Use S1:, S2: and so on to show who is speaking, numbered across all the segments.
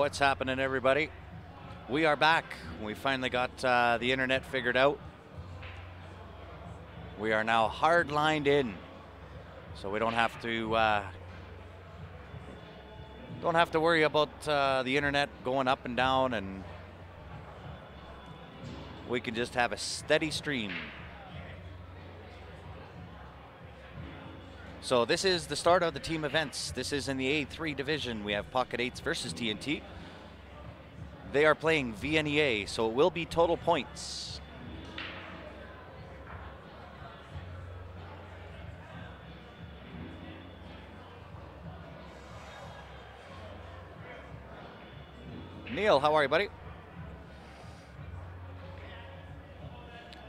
S1: What's happening, everybody? We are back. We finally got the internet figured out. We are now hard lined in, so we don't have to worry about the internet going up and down, and we can just have a steady stream. So this is the start of the team events. This is in the A3 division. We have Pocket 8s versus TNT. They are playing VNEA, so it will be total points. Neil, how are you, buddy?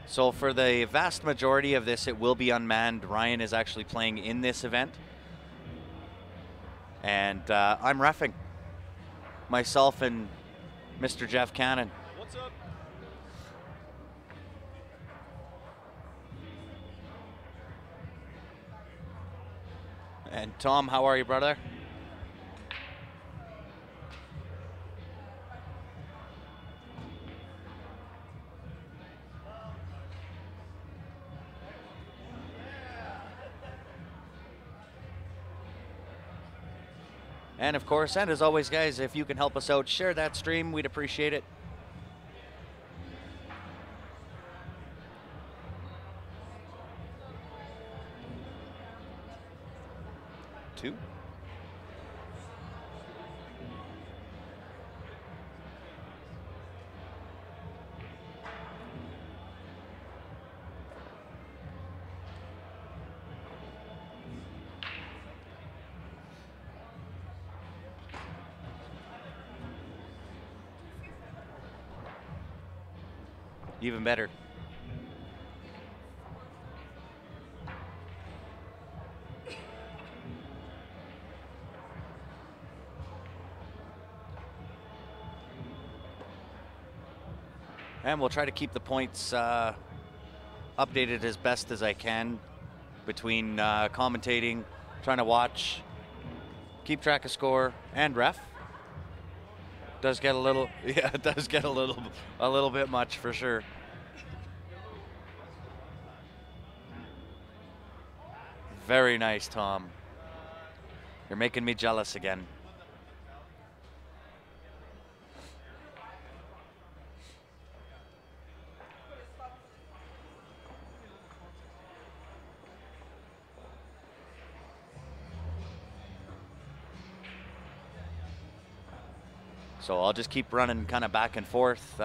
S1: So for the vast majority of this, it will be unmanned. Ryan is actually playing in this event. And I'm reffing. Myself and Mr. Jeff Cannon.
S2: What's up?
S1: And Tom, how are you, brother? And of course, and as always, guys, if you can help us out, share that stream, we'd appreciate it. Two. Even better. And we'll try to keep the points updated as best as I can between commentating, trying to watch, keep track of score, and ref. Does get a little, yeah, it does get a little bit much for sure. Very nice, Tom. You're making me jealous again. So I'll just keep running kind of back and forth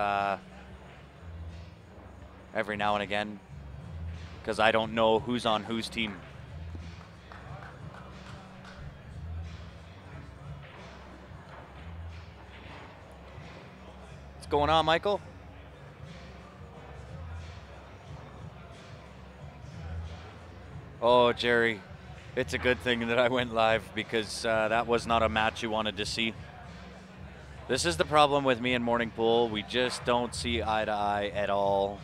S1: every now and again, because I don't know who's on whose team. What's going on, Michael? Oh, Jerry, it's a good thing that I went live, because that was not a match you wanted to see. This is the problem with me and Morning Pool. We just don't see eye to eye at all.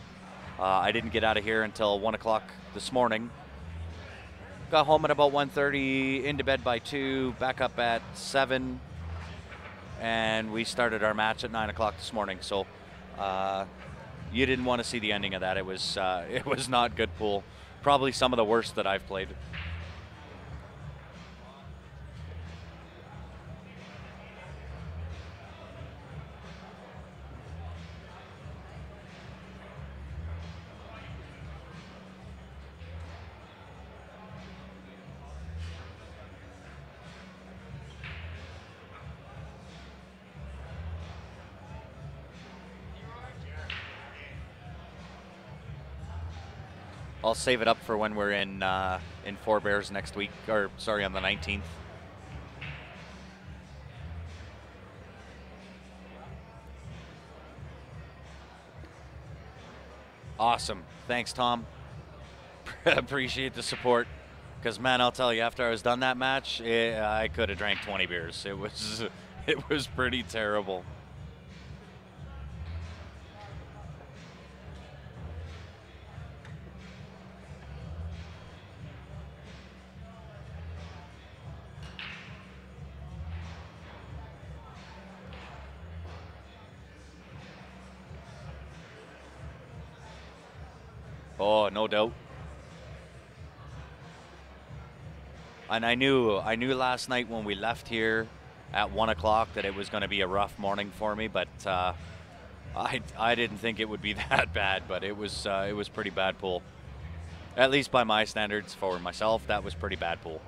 S1: I didn't get out of here until 1 o'clock this morning. Got home at about 1:30, into bed by 2, back up at 7, and we started our match at 9 o'clock this morning. So you didn't want to see the ending of that. It was not good pool. Probably some of the worst that I've played. I'll save it up for when we're in Four Bears next week, or sorry, on the 19th. Awesome. Thanks, Tom. Appreciate the support. Because, man, I'll tell you, after I was done that match, I could have drank 20 beers. It was pretty terrible. Oh, no doubt. And I knew last night when we left here at 1 o'clock that it was going to be a rough morning for me, but I didn't think it would be that bad, but it was pretty bad pool. At least by my standards for myself, that was pretty bad pool.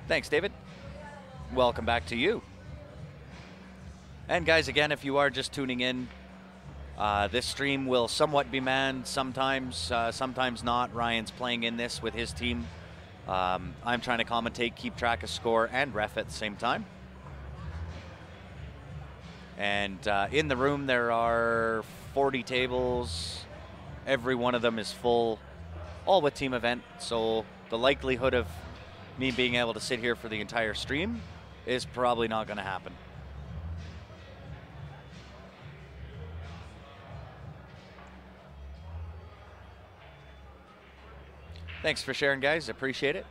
S1: Thanks, David. Welcome back to you. And guys, again, if you are just tuning in, this stream will somewhat be manned sometimes, sometimes not. Ryan's playing in this with his team. I'm trying to commentate, keep track of score, and ref at the same time. And in the room there are 40 tables. Every one of them is full, all with team event. So the likelihood of me being able to sit here for the entire stream is probably not going to happen. Thanks for sharing, guys. Appreciate it.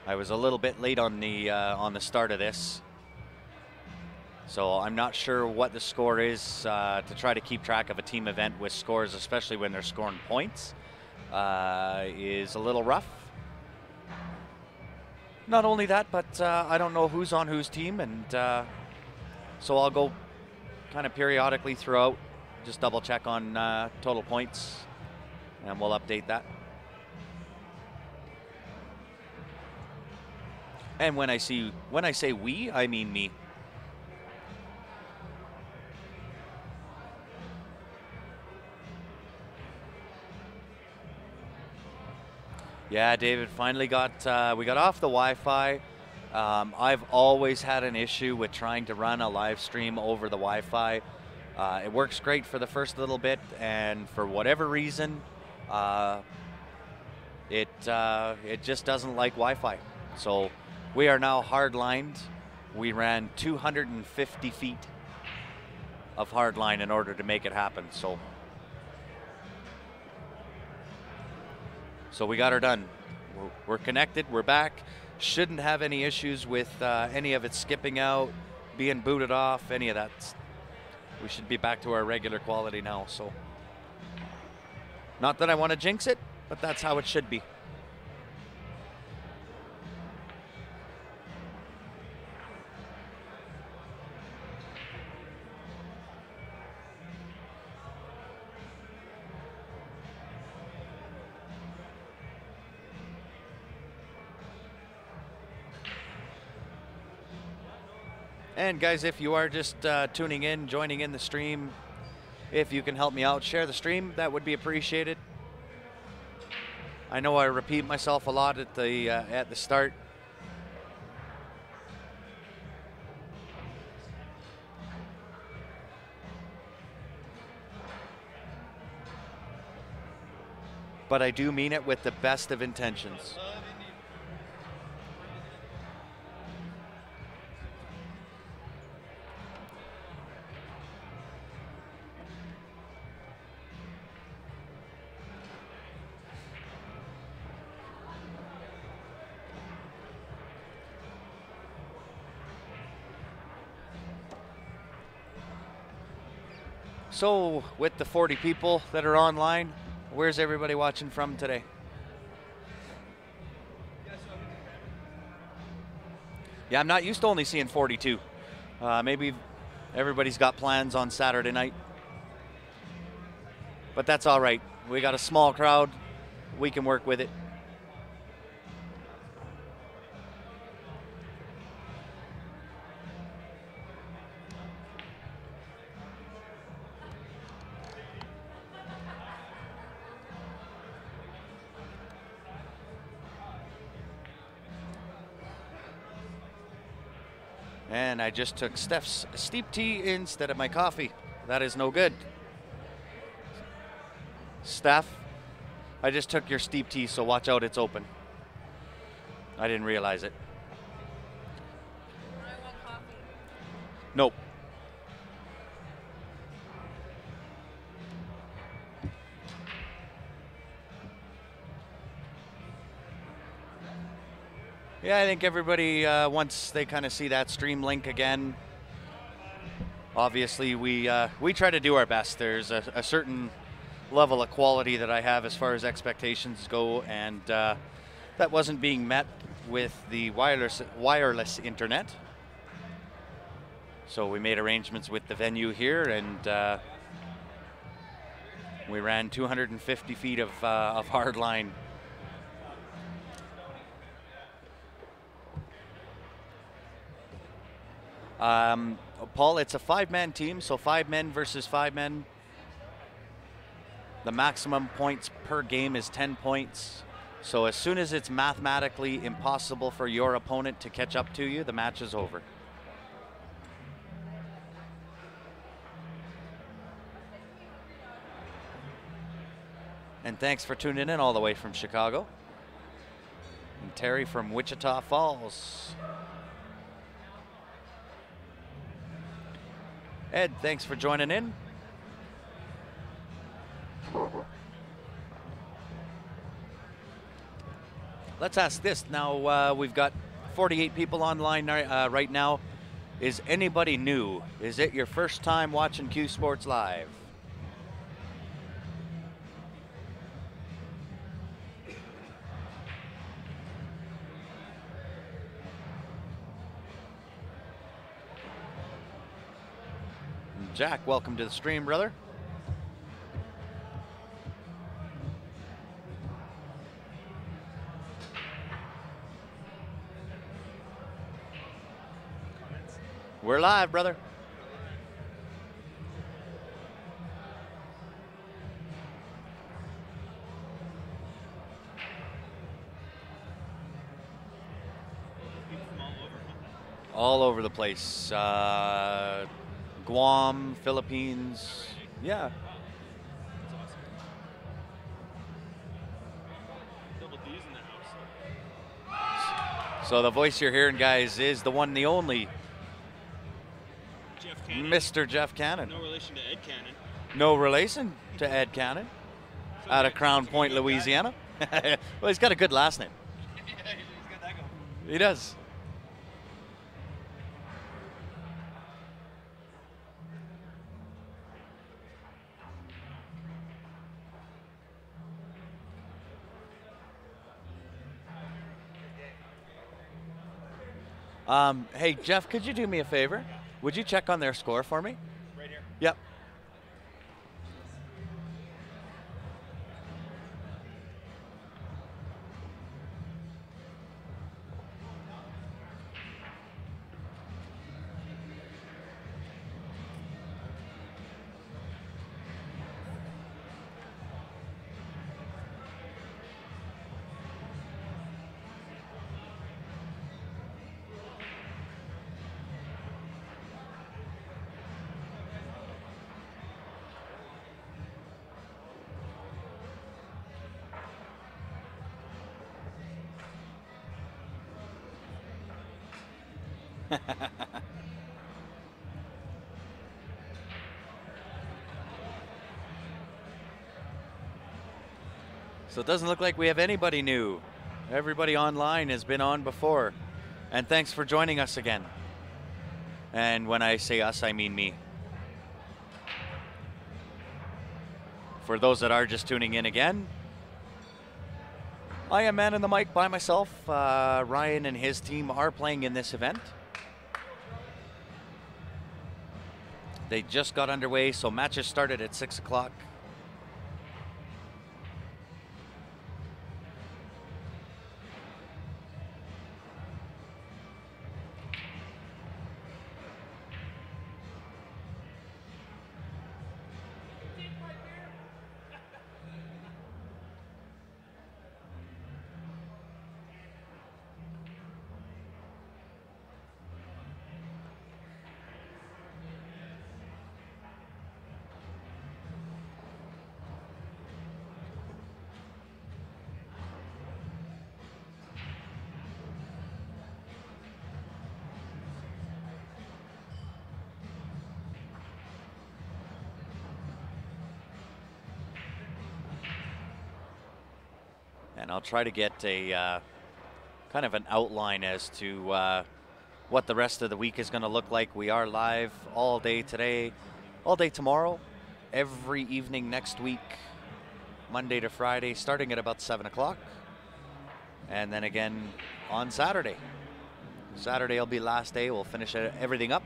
S1: I was a little bit late on the start of this, so I'm not sure what the score is. To try to keep track of a team event with scores, especially when they're scoring points, is a little rough. Not only that, but I don't know who's on whose team, and so I'll go kind of periodically throughout, just double check on total points, and we'll update that. And when I say we, I mean me. Yeah, David, finally we got off the Wi-Fi. I've always had an issue with trying to run a live stream over the Wi-Fi. It works great for the first little bit, and for whatever reason, it just doesn't like Wi-Fi. So we are now hard-lined. We ran 250 feet of hardline in order to make it happen. So we got her done. We're connected, we're back. Shouldn't have any issues with any of it skipping out, being booted off, any of that. We should be back to our regular quality now. So, not that I want to jinx it, but that's how it should be. And guys, if you are just tuning in, joining in the stream, if you can help me out, share the stream, that would be appreciated. I know I repeat myself a lot at the start. But I do mean it with the best of intentions. So, with the 40 people that are online, where's everybody watching from today? Yeah, I'm not used to only seeing 42. Maybe everybody's got plans on Saturday night. But that's all right. We got a small crowd. We can work with it. And I just took Steph's steep tea instead of my coffee. That is no good. Steph, I just took your steep tea, so watch out, it's open. I didn't realize it.
S2: I want coffee.
S1: Yeah, I think everybody, once they kind of see that stream link again, obviously we try to do our best. There's a certain level of quality that I have as far as expectations go, and that wasn't being met with the wireless internet. So we made arrangements with the venue here, and we ran 250 feet of hard line. Paul, it's a 5-man team, so 5 men versus 5 men. The maximum points per game is 10 points. So as soon as it's mathematically impossible for your opponent to catch up to you, the match is over. And thanks for tuning in all the way from Chicago. And Terry from Wichita Falls. Ed, thanks for joining in. Let's ask this. Now, we've got 48 people online right now. Is anybody new? Is it your first time watching Q Sports Live? Jack, welcome to the stream, brother. We're live, brother. All over the place. Guam, Philippines. Yeah. So the voice you're hearing, guys, is the one, the only Mr. Jeff Cannon.
S3: No relation to Ed Cannon.
S1: No relation to Ed Cannon. Out of Crown Point, Louisiana. Well, he's got a good last name.
S3: Yeah, he's got that going.
S1: He does. Hey, Jeff, could you do me a favor? Would you check on their score for me?
S3: Right here.
S1: Yep. So it doesn't look like we have anybody new. Everybody online has been on before. And thanks for joining us again. And when I say us, I mean me. For those that are just tuning in again, I am man in the mic by myself. Ryan and his team are playing in this event. They just got underway, so matches started at 6 o'clock. And I'll try to get a kind of an outline as to what the rest of the week is going to look like. We are live all day today, all day tomorrow, every evening next week, Monday to Friday, starting at about 7 o'clock. And then again on Saturday. Saturday will be last day. We'll finish everything up.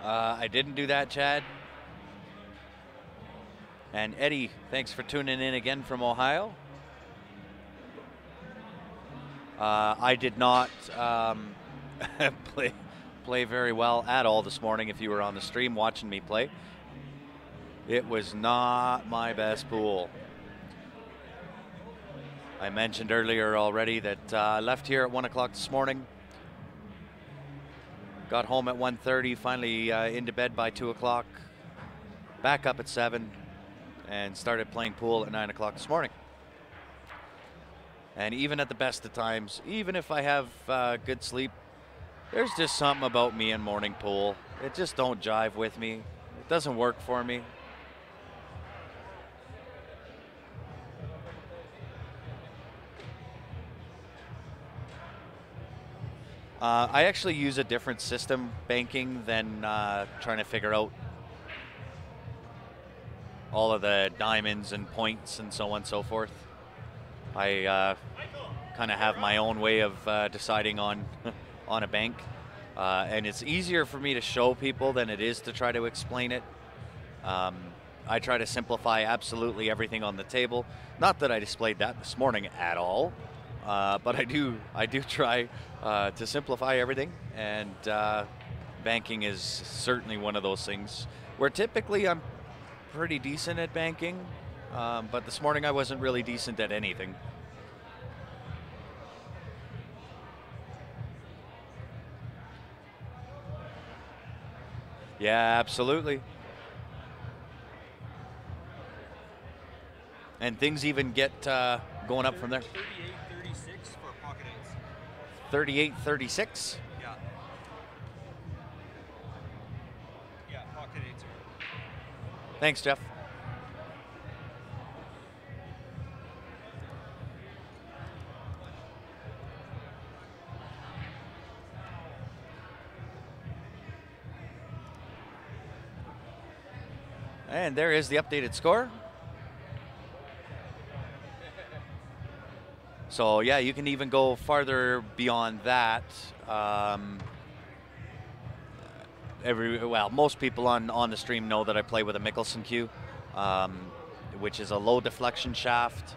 S1: I didn't do that, Chad. And Eddie, thanks for tuning in again from Ohio. I did not play very well at all this morning. If you were on the stream watching me play, it was not my best pool. I mentioned earlier already that I left here at 1 o'clock this morning. Got home at 1:30, finally into bed by 2 o'clock, back up at 7, and started playing pool at 9 o'clock this morning. And even at the best of times, even if I have good sleep, there's just something about me and morning pool. It just don't jive with me. It doesn't work for me. I actually use a different system banking than trying to figure out all of the diamonds and points and so on and so forth. I kind of have my own way of deciding on on a bank, and it's easier for me to show people than it is to try to explain it. I try to simplify absolutely everything on the table. Not that I displayed that this morning at all. But I do try to simplify everything, and banking is certainly one of those things where typically I'm pretty decent at banking, but this morning I wasn't really decent at anything. Yeah, absolutely. And things even get going up from there. 38-36.
S3: Yeah. Yeah, pocket eights.
S1: Thanks, Jeff. And there is the updated score. So yeah, you can even go farther beyond that. Most people on the stream know that I play with a Mickelson cue, which is a low deflection shaft.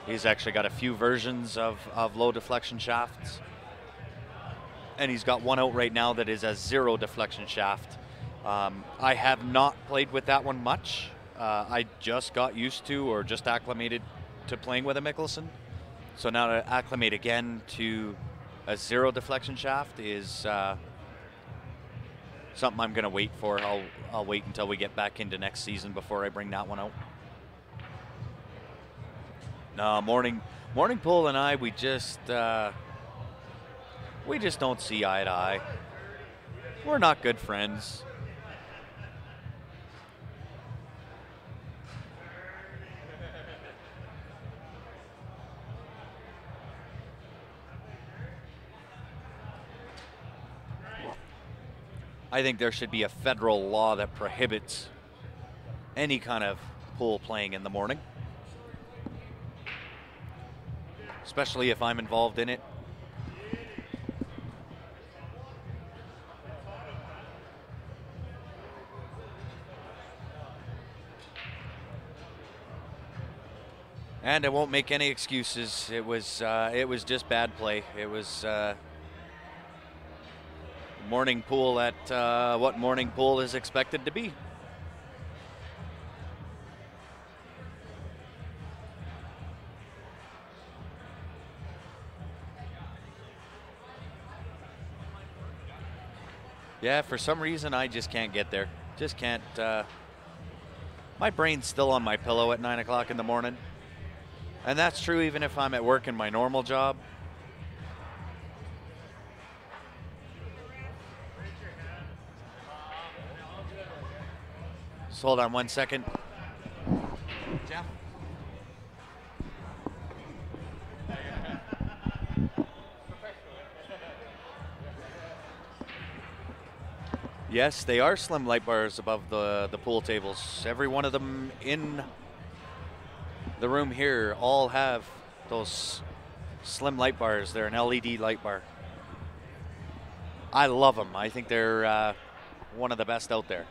S1: He's actually got a few versions of low deflection shafts, and he's got one out right now that is a 0 deflection shaft. I have not played with that one much. I just got used to, or just acclimated to playing with a Mickelson. So now to acclimate again to a 0 deflection shaft is something I'm going to wait for. I'll wait until we get back into next season before I bring that one out. No, morning pool and I, we just don't see eye to eye. We're not good friends. I think there should be a federal law that prohibits any kind of pool playing in the morning, especially if I'm involved in it. And I won't make any excuses. It was just bad play. It was morning pool at what morning pool is expected to be. Yeah, for some reason I just can't get there. Just can't. My brain's still on my pillow at 9 o'clock in the morning. And that's true even if I'm at work in my normal job. Just hold on 1 second. Jeff? Yes, they are slim light bars above the pool tables. Every one of them in the room here all have those slim light bars. They're an LED light bar. I love them. I think they're one of the best out there.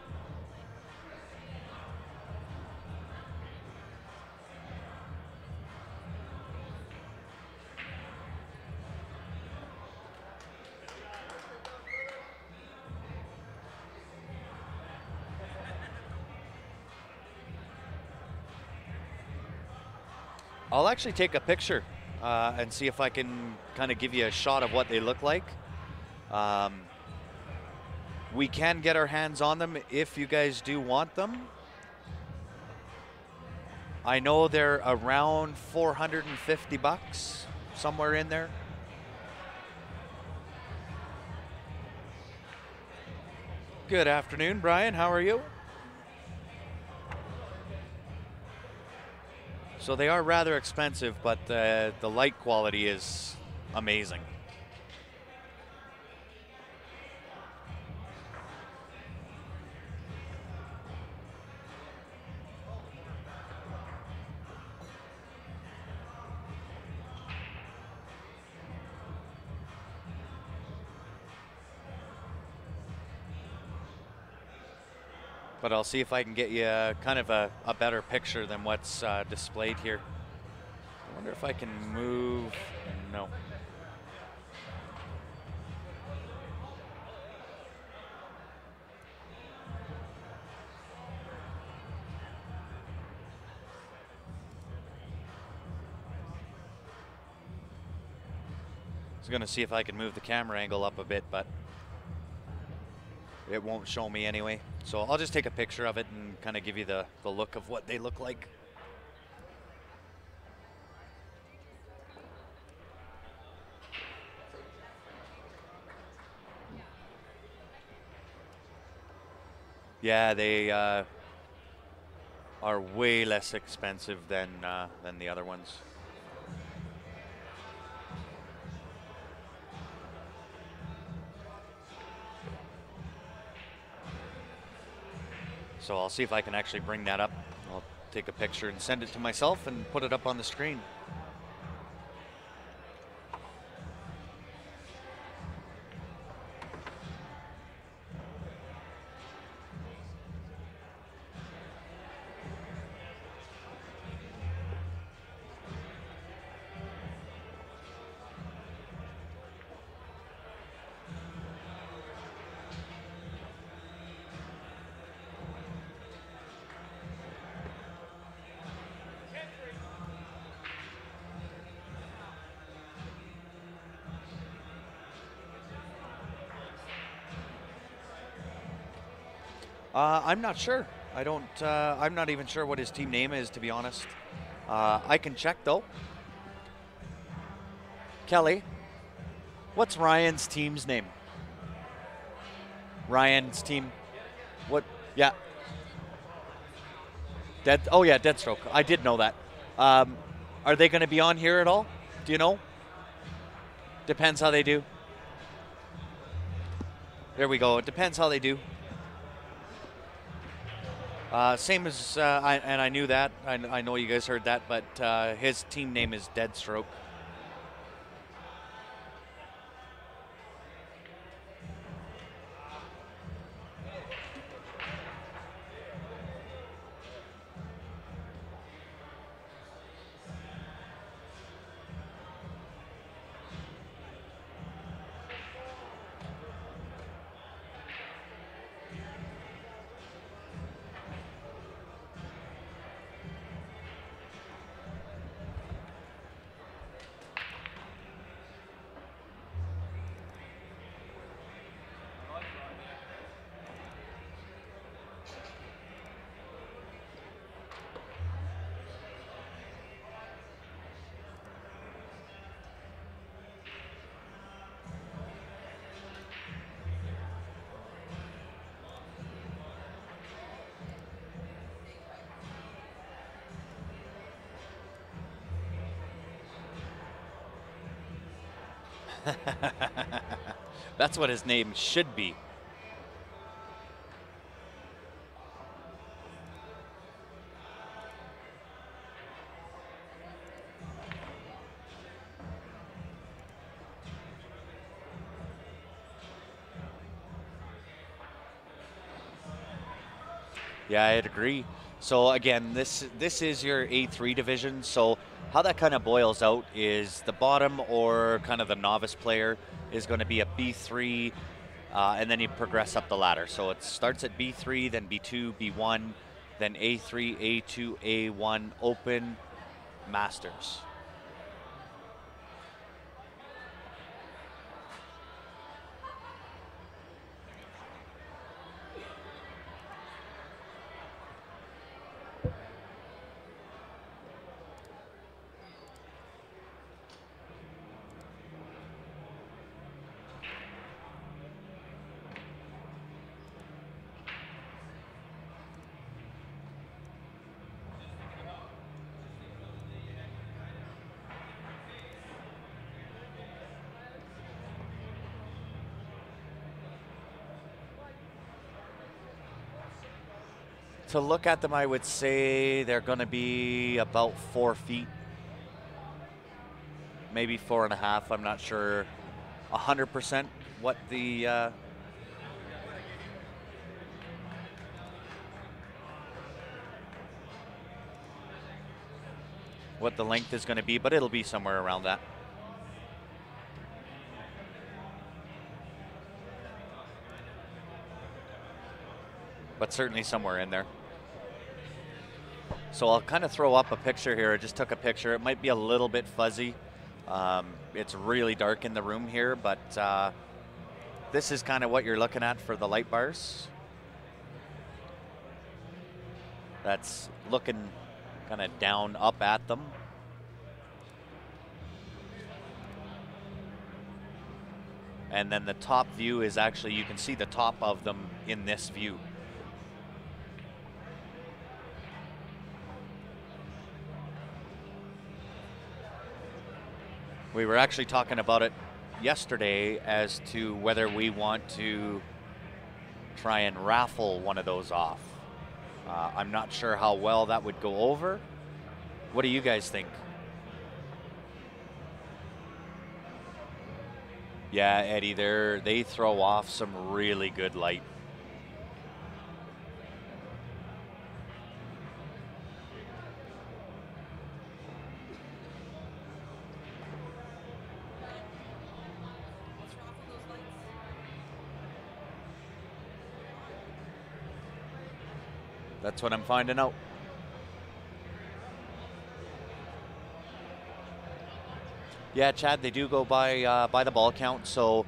S1: I'll actually take a picture and see if I can kind of give you a shot of what they look like. We can get our hands on them if you guys do want them. I know they're around 450 bucks, somewhere in there. Good afternoon, Brian. How are you? So they are rather expensive, but the light quality is amazing. But I'll see if I can get you kind of a better picture than what's displayed here. I wonder if I can move. No. I was going to see if I can move the camera angle up a bit, but it won't show me anyway. So I'll just take a picture of it and kind of give you the look of what they look like. Yeah, they are way less expensive than the other ones. So I'll see if I can actually bring that up. I'll take a picture and send it to myself and put it up on the screen. I'm not sure. I'm not even sure what his team name is, to be honest. I can check though. Kelly, what's Ryan's team's name? Ryan's team. What? Yeah. Oh yeah, Deadstroke. I did know that. Are they going to be on here at all? Do you know? Depends how they do. There we go. It depends how they do. Same as, and I knew that. I know you guys heard that, but his team name is Deadstroke. That's what his name should be. Yeah, I'd agree. So again, this is your A3 division. So how that kind of boils out is the bottom or kind of the novice player is going to be a B3, and then you progress up the ladder. So it starts at B3, then B2, B1, then A3, A2, A1, Open, Masters. To look at them, I would say they're going to be about 4 feet, maybe 4.5. I'm not sure 100% what the what the length is going to be, but it'll be somewhere around that. But certainly somewhere in there. So I'll kind of throw up a picture here. I just took a picture. It might be a little bit fuzzy. It's really dark in the room here, but this is kind of what you're looking at for the light bars. That's looking kind of down, up at them. And then the top view is actually, you can see the top of them in this view. We were actually talking about it yesterday as to whether we want to try and raffle one of those off. I'm not sure how well that would go over. What do you guys think? Yeah, Eddie, they throw off some really good light.
S2: What's wrong with those lights?
S1: That's what I'm finding out. Yeah, Chad, they do go by the ball count. So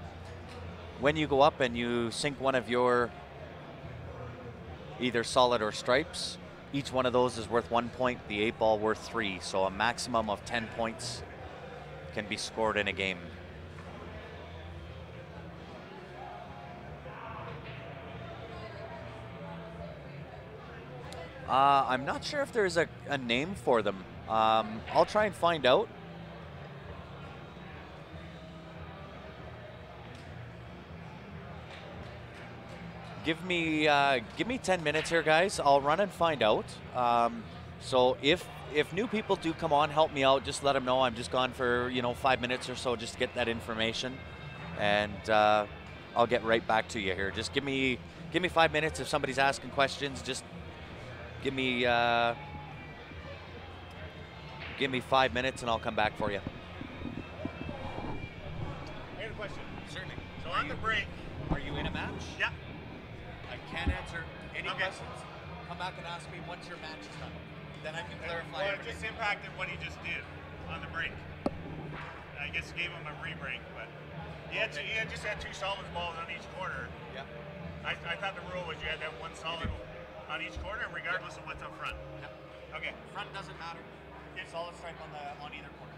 S1: when you go up and you sink one of your either solid or stripes, each one of those is worth 1 point, the 8-ball worth 3. So a maximum of 10 points can be scored in a game. I'm not sure if there's a name for them. I'll try and find out. Give me 10 minutes here, guys. I'll run and find out. So if new people do come on, help me out. Just let them know I'm just gone for 5 minutes or so just to get that information, and I'll get right back to you here. Just give me 5 minutes. If somebody's asking questions, just give me 5 minutes and I'll come back for you.
S3: I had a question.
S1: Certainly.
S3: So on the break,
S1: Are you in a match?
S3: yeah,
S1: I can't answer any
S3: Okay.
S1: questions. Come back and ask me once your match is done. Then I can clarify
S3: well, it
S1: everything.
S3: just impacted what he just did on the break. I guess gave him a re-break, but he just had 2 solid balls on each corner.
S1: Yeah.
S3: I thought the rule was you had to have 1 solid on each corner, regardless of what's up front.
S1: Yeah.
S3: Okay.
S1: Front doesn't matter. Solid stripe on either corner.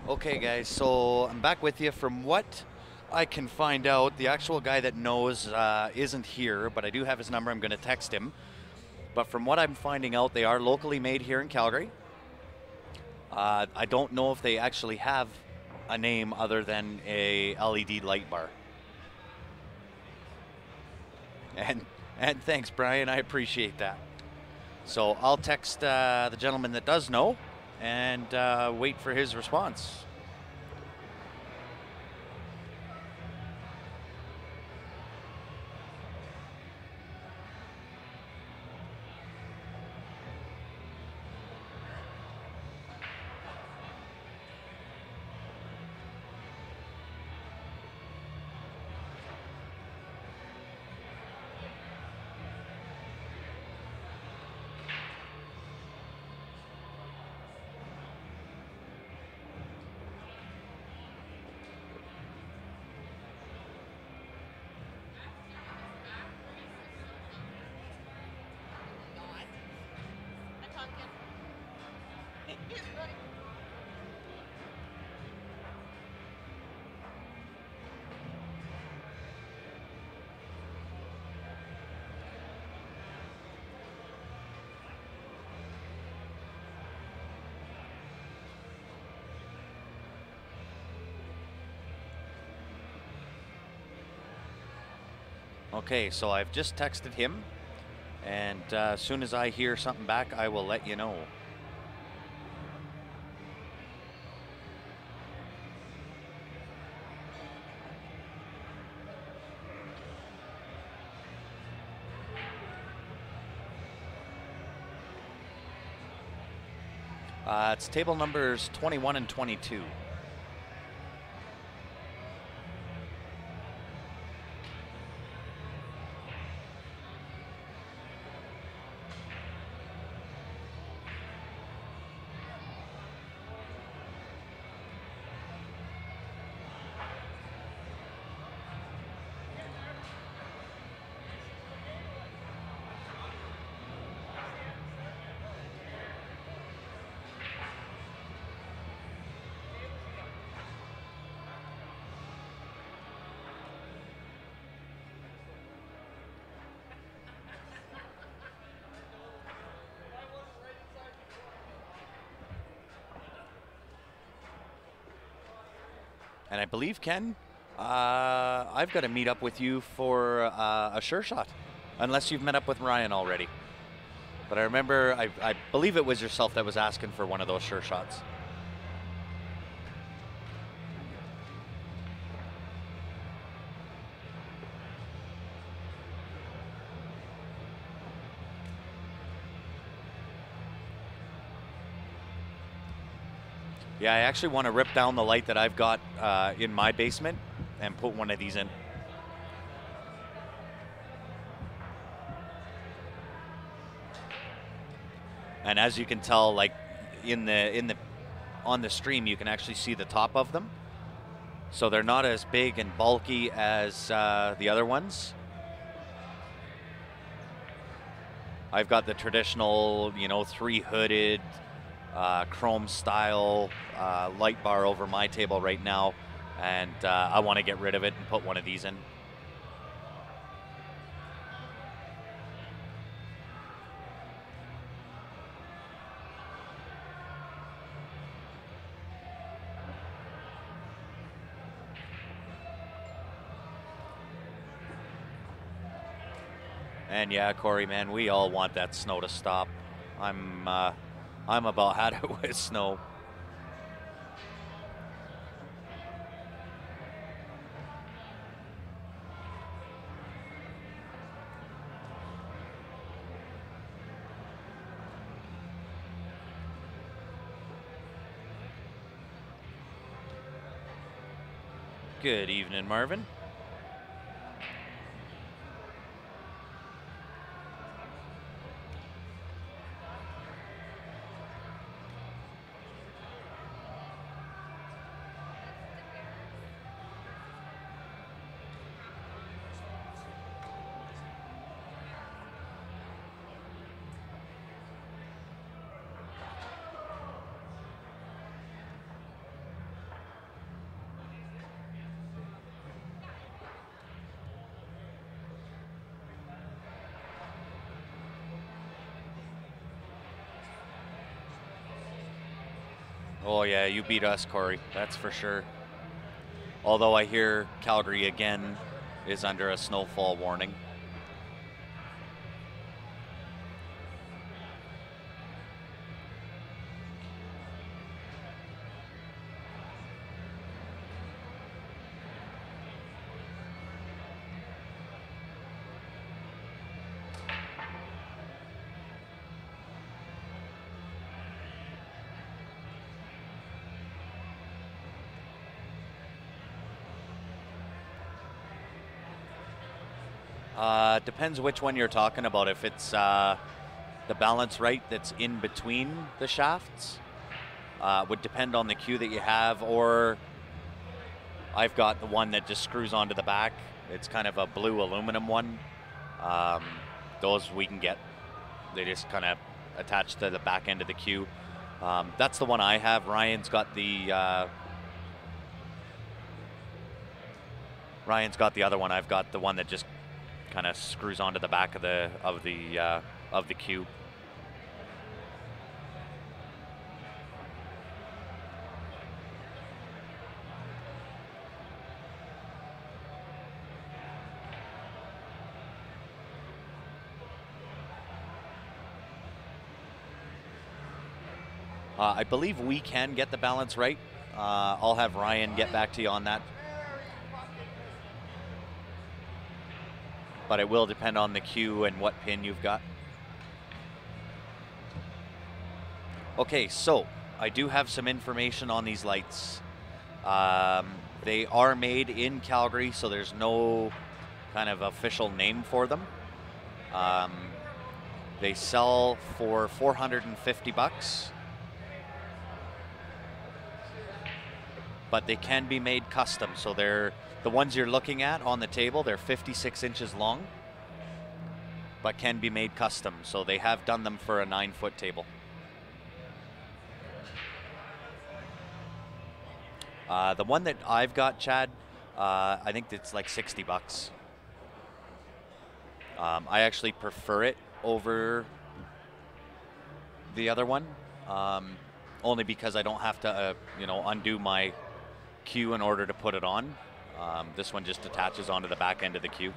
S1: Okay, guys, so I'm back with you. From what I can find out, the actual guy that knows isn't here, but I do have his number. I'm going to text him. But from what I'm finding out, they are locally made here in Calgary. I don't know if they actually have a name other than a LED light bar. And thanks, Brian. I appreciate that. So I'll text the gentleman that does know and wait for his response.
S2: Hi, Pumpkin.
S1: Okay, so I've just texted him, and as soon as I hear something back, I will let you know. It's table numbers 21 and 22. And I believe, Ken, I've got to meet up with you for a sure shot, unless you've met up with Ryan already. But I remember, I believe it was yourself that was asking for one of those sure shots. Yeah, I actually want to rip down the light that I've got in my basement and put one of these in. And as you can tell, like on the stream, you can actually see the top of them. So they're not as big and bulky as the other ones. I've got the traditional, three-hooded chrome style light bar over my table right now, and I want to get rid of it and put one of these in. And yeah, Corey, man, we all want that snow to stop. I'm about had it with snow. Good evening, Marvin. Oh yeah, you beat us, Corey. That's for sure. Although I hear Calgary again is under a snowfall warning. Depends which one you're talking about. If it's the balance right that's in between the shafts, would depend on the cue that you have, or I've got the one that just screws onto the back. It's kind of a blue aluminum one. Those we can get. They just kind of attach to the back end of the cue. That's the one I have. Ryan's got the other one. I've got the one that just kind of screws onto the back of the cue. I believe we can get the balance right. I'll have Ryan get back to you on that. But it will depend on the cue and what pin you've got. Okay, so I do have some information on these lights. They are made in Calgary, so there's no kind of official name for them. They sell for $450, but they can be made custom. So they're the ones you're looking at on the table. They're 56 inches long, but can be made custom. So they have done them for a 9-foot table. The one that I've got, Chad, I think it's like $60. I actually prefer it over the other one, only because I don't have to, undo my cue in order to put it on. This one just attaches onto the back end of the cue.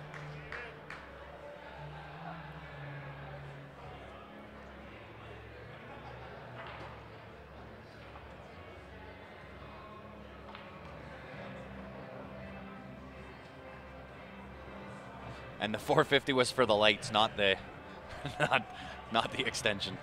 S1: And the 450 was for the lights, not the not the extension.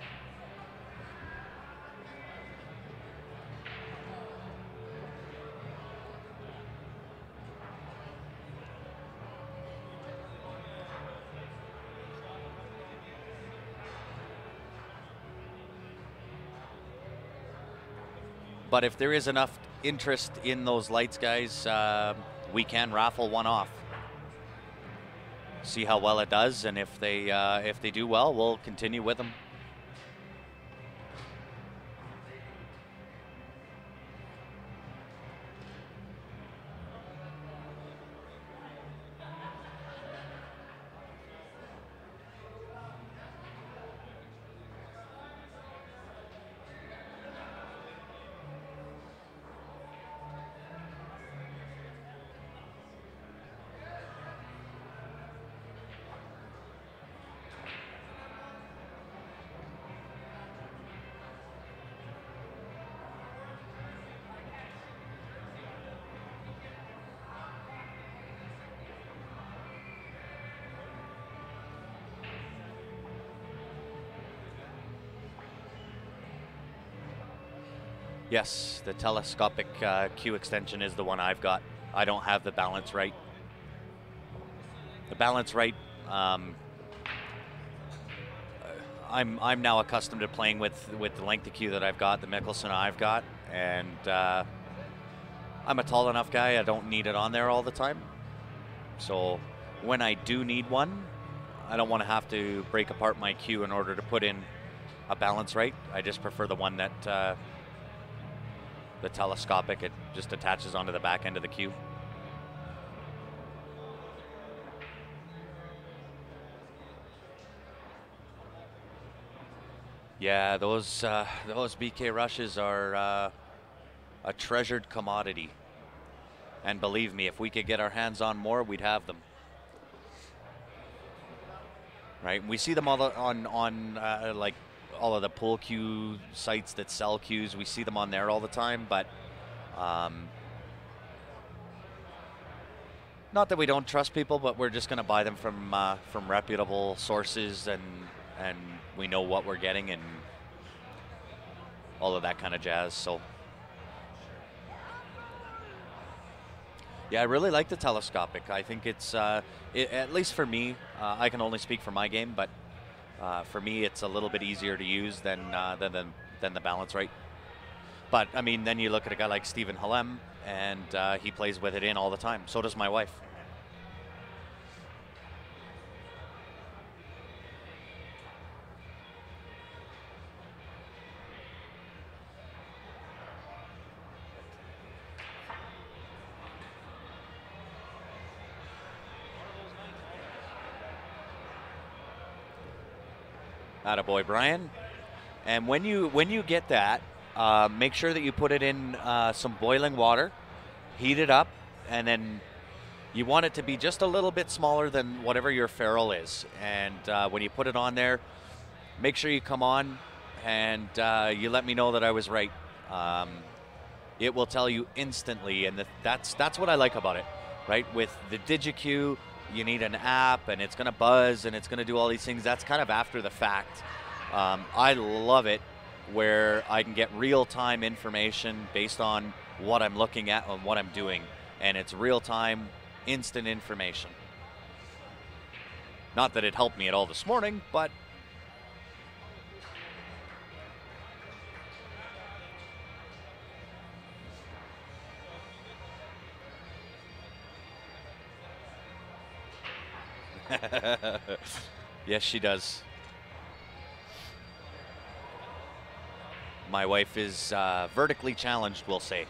S1: But if there is enough interest in those lights, guys, we can raffle one off. See how well it does, and if they do well, we'll continue with them. Yes, the telescopic cue extension is the one I've got. I don't have the balance right. The balance right, I'm now accustomed to playing with the length of cue that I've got, the Mickelson I've got, and I'm a tall enough guy, I don't need it on there all the time. So when I do need one, I don't want to have to break apart my cue in order to put in a balance right. I just prefer the one that the telescopic, it just attaches onto the back end of the cue. Yeah, those BK rushes are a treasured commodity. And believe me, if we could get our hands on more, we'd have them. Right? We see them all on like all of the pool cue sites that sell cues. We see them on there all the time, but not that we don't trust people, but we're just going to buy them from reputable sources, and we know what we're getting and all of that kind of jazz. So yeah, I really like the telescopic. I think it's at least for me. I can only speak for my game, but for me, it's a little bit easier to use than the balance right. But I mean, then you look at a guy like Stephen Halem, and he plays with it in all the time. So does my wife. Attaboy, Brian. And when you get that, make sure that you put it in some boiling water, heat it up, and then you want it to be just a little bit smaller than whatever your ferrule is. And when you put it on there, make sure you come on and you let me know that I was right. It will tell you instantly, and that's what I like about it, right? With the DigiQ, you need an app, and it's going to buzz, and it's going to do all these things. That's kind of after the fact. I love it where I can get real-time information based on what I'm looking at and what I'm doing, and it's real-time, instant information. Not that it helped me at all this morning, but yes, she does. My wife is vertically challenged, we'll say.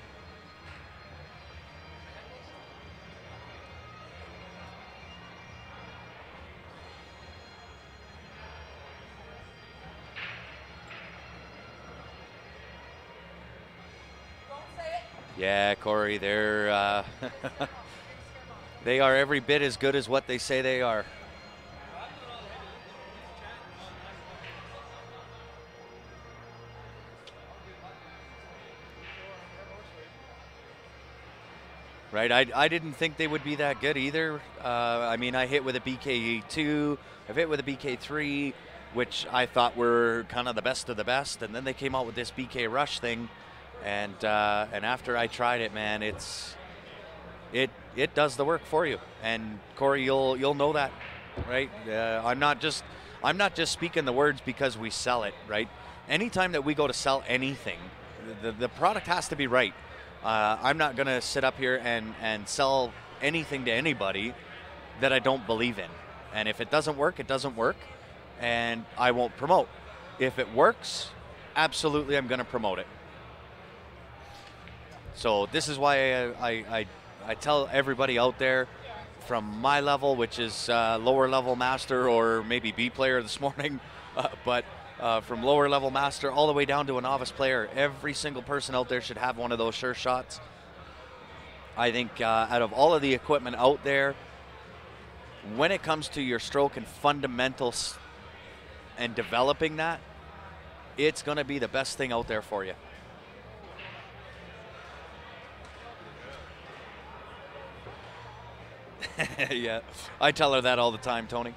S2: Don't say it.
S1: Yeah, Corey, they're they are every bit as good as what they say they are. Right, I didn't think they would be that good either. I mean, I hit with a BK2, I've hit with a BK3, which I thought were kind of the best of the best, and then they came out with this BK Rush thing, and after I tried it, man, it does the work for you. And Corey, you'll know that, right? I'm not just speaking the words because we sell it, right? Anytime that we go to sell anything, the product has to be right. I'm not going to sit up here and sell anything to anybody that I don't believe in. And if it doesn't work, it doesn't work, and I won't promote. If it works, absolutely I'm going to promote it. So this is why I tell everybody out there from my level, which is lower level master or maybe B player this morning, but from lower level master all the way down to a novice player, every single person out there should have one of those Sure Shots. I think out of all of the equipment out there, when it comes to your stroke and fundamentals and developing that, it's going to be the best thing out there for you. Yeah, I tell her that all the time, Tony.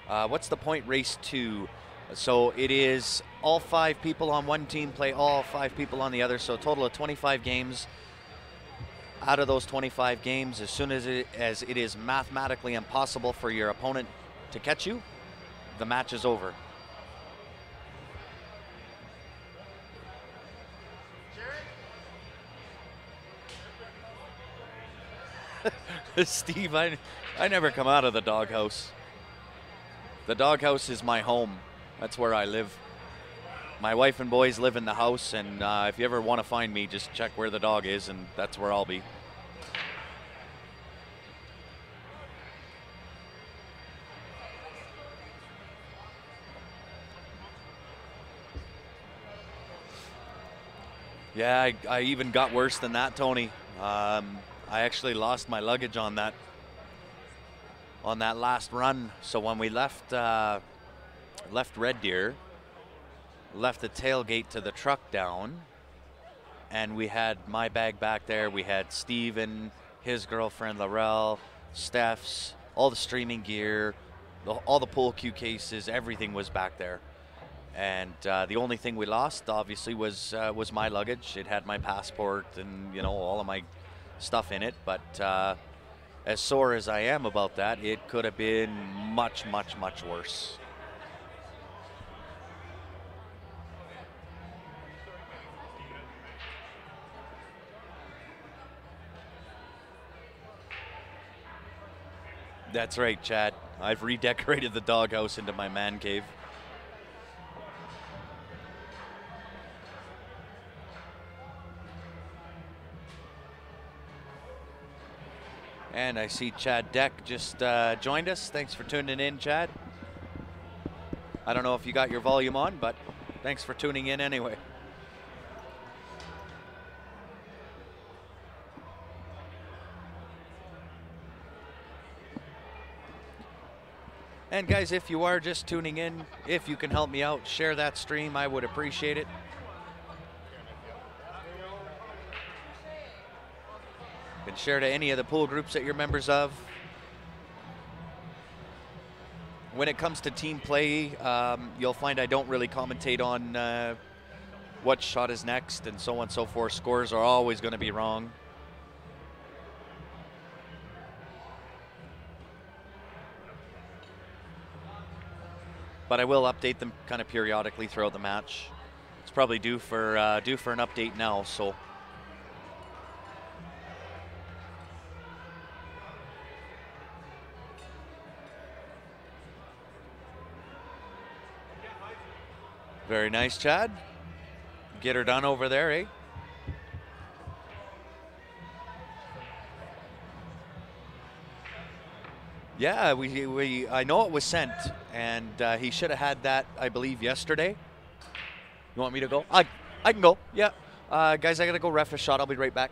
S1: What's the point race to? So it is all 5 people on one team play all 5 people on the other, so a total of 25 games. Out of those 25 games, as soon as it is mathematically impossible for your opponent to catch you, the match is over. Steve, I never come out of the doghouse. The doghouse is my home. That's where I live. My wife and boys live in the house, and if you ever want to find me, just check where the dog is, and that's where I'll be. Yeah, I even got worse than that, Tony. I actually lost my luggage on that last run. So when we left Red Deer, left the tailgate to the truck down, and we had my bag back there. We had Steven, his girlfriend Laurel, Steph's, all the streaming gear, all the pool cue cases, everything was back there. And the only thing we lost, obviously, was my luggage. It had my passport and all of my stuff in it. But as sore as I am about that, it could have been much, much, much worse. That's right, Chad. I've redecorated the doghouse into my man cave. And I see Chad Deck just joined us. Thanks for tuning in, Chad. I don't know if you got your volume on, but thanks for tuning in anyway. And guys, if you are just tuning in, if you can help me out, share that stream, I would appreciate it. You can share to any of the pool groups that you're members of. When it comes to team play, you'll find I don't really commentate on what shot is next and so on and so forth. Scores are always going to be wrong. But I will update them kind of periodically throughout the match. It's probably due for an update now, so. Very nice, Chad. Get her done over there, eh? Yeah, I know it was sent, and he should have had that, I believe, yesterday. You want me to go? I can go, yeah. Guys, I gotta go ref a shot. I'll be right back.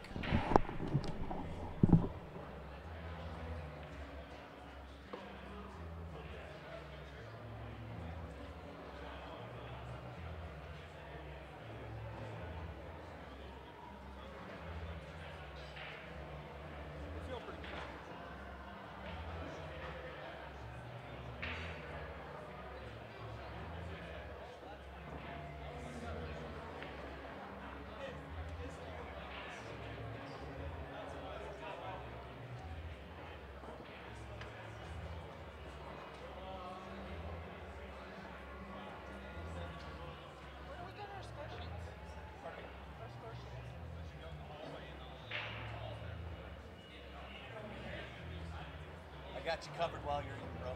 S1: I got you covered while you're eating, bro.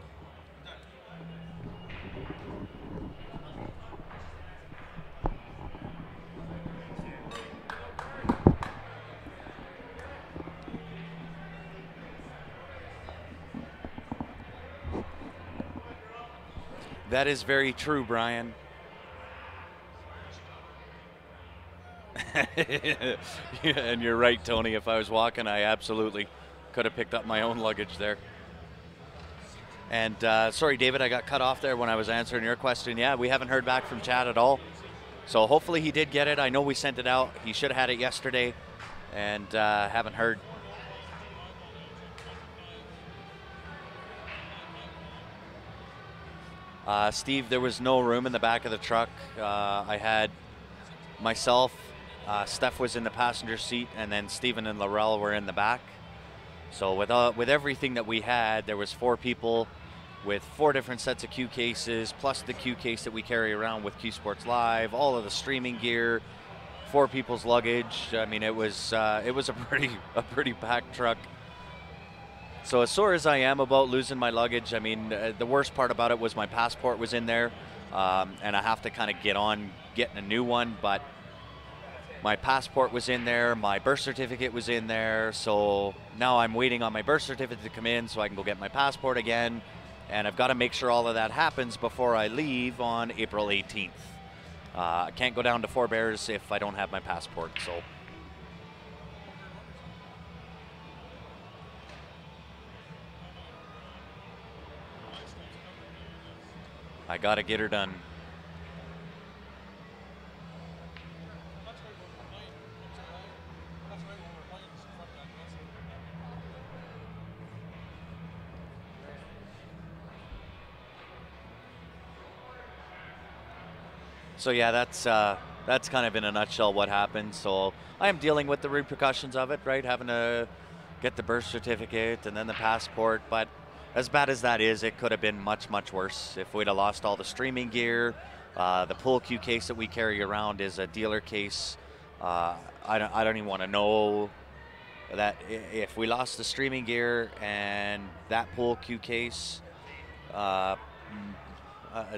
S1: That is very true, Brian. Yeah, and you're right, Tony. If I was walking, I absolutely could have picked up my own luggage there. And sorry, David, I got cut off there when I was answering your question. Yeah, we haven't heard back from Chad at all. So hopefully he did get it. I know we sent it out. He should have had it yesterday, and haven't heard. Steve, there was no room in the back of the truck. I had myself, Steph was in the passenger seat, and then Steven and Laurel were in the back. So with everything that we had, there was 4 people with 4 different sets of cue cases, plus the cue case that we carry around with Q Sports Live, all of the streaming gear, 4 people's luggage. I mean, it was a pretty packed truck. So as sore as I am about losing my luggage, I mean, the worst part about it was my passport was in there, and I have to kind of get on getting a new one, but my passport was in there, my birth certificate was in there, so now I'm waiting on my birth certificate to come in so I can go get my passport again, and I've got to make sure all of that happens before I leave on April 18th. I can't go down to Four Bears if I don't have my passport. So I gotta get her done. So yeah, that's kind of in a nutshell what happened. So I am dealing with the repercussions of it, right? Having to get the birth certificate and then the passport. But as bad as that is, it could have been much, much worse if we'd have lost all the streaming gear. The pool cue case that we carry around is a dealer case. I don't even want to know that if we lost the streaming gear and that pool cue case,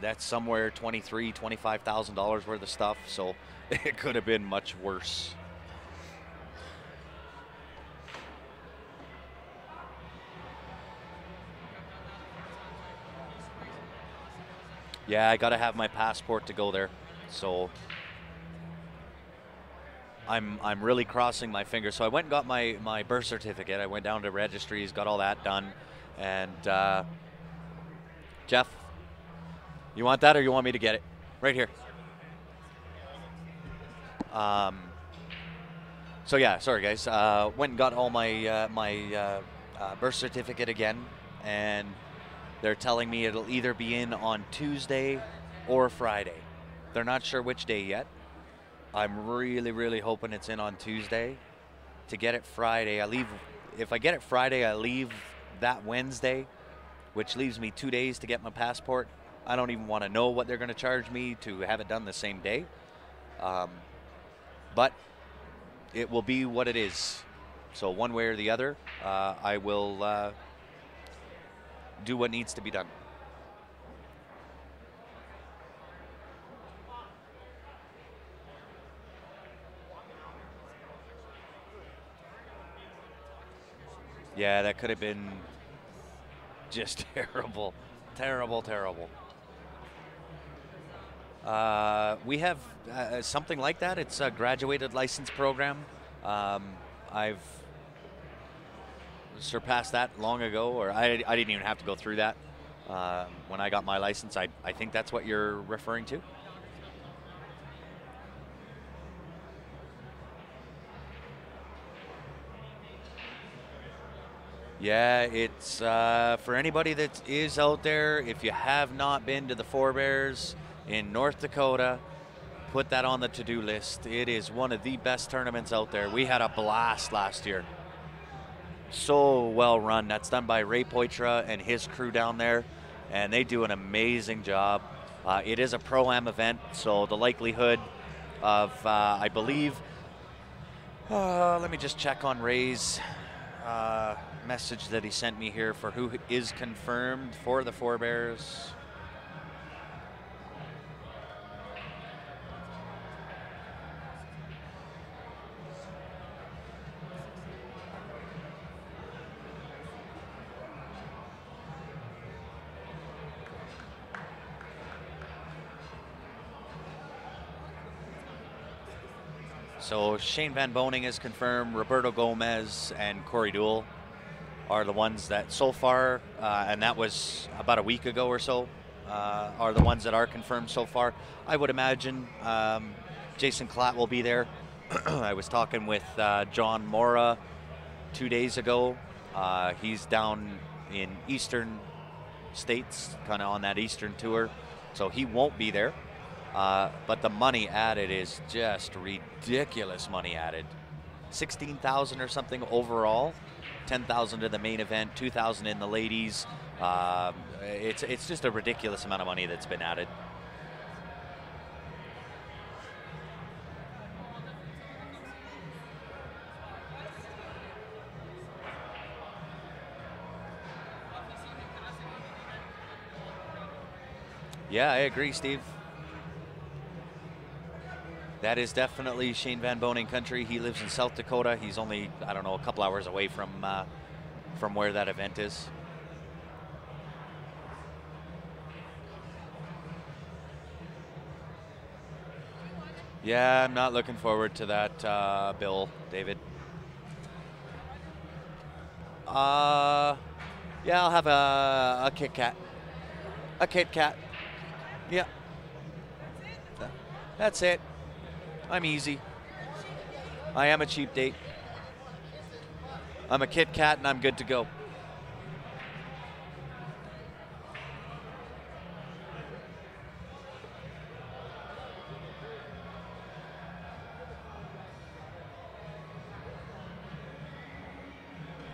S1: that's somewhere $25,000 worth of stuff. So it could have been much worse. Yeah, I got to have my passport to go there. So I'm really crossing my fingers. So I went and got my birth certificate. I went down to registries, got all that done. And Jeff, you want that or you want me to get it? Right here. So yeah, sorry guys. Went and got all my birth certificate again, and they're telling me it'll either be in on Tuesday or Friday. They're not sure which day yet. I'm really, really hoping it's in on Tuesday. To get it Friday, if I get it Friday, I leave that Wednesday, which leaves me 2 days to get my passport. I don't even want to know what they're going to charge me to have it done the same day. But it will be what it is. So one way or the other, I will do what needs to be done. Yeah, that could have been just terrible. Terrible, terrible. We have something like that. It's a graduated license program. I've surpassed that long ago, or I didn't even have to go through that when I got my license. I think that's what you're referring to. Yeah, it's for anybody that is out there, if you have not been to the Four Bears in North Dakota, put that on the to-do list. It is one of the best tournaments out there. We had a blast last year. So well run. That's done by Ray Poitra and his crew down there, and they do an amazing job. It is a Pro-Am event, so the likelihood of, I believe, let me just check on Ray's message that he sent me here for who is confirmed for the Four Bears. So Shane Van Boning is confirmed. Roberto Gomez and Corey Duell are the ones that so far, and that was about a week ago or so, are the ones that are confirmed so far. I would imagine Jason Klatt will be there. I was talking with John Mora 2 days ago. He's down in eastern states, kind of on that eastern tour, so he won't be there. But the money added is just ridiculous money added. 16,000 or something overall. 10,000 to the main event, 2,000 in the ladies. It's just a ridiculous amount of money that's been added. Yeah, I agree, Steve. That is definitely Shane Van Boning country. He lives in South Dakota. He's only, I don't know, a couple hours away from where that event is. Yeah, I'm not looking forward to that bill, David. Yeah, I'll have a Kit Kat. A Kit Kat. Yeah, that's it. I'm easy. I am a cheap date. I'm a Kit Kat and I'm good to go.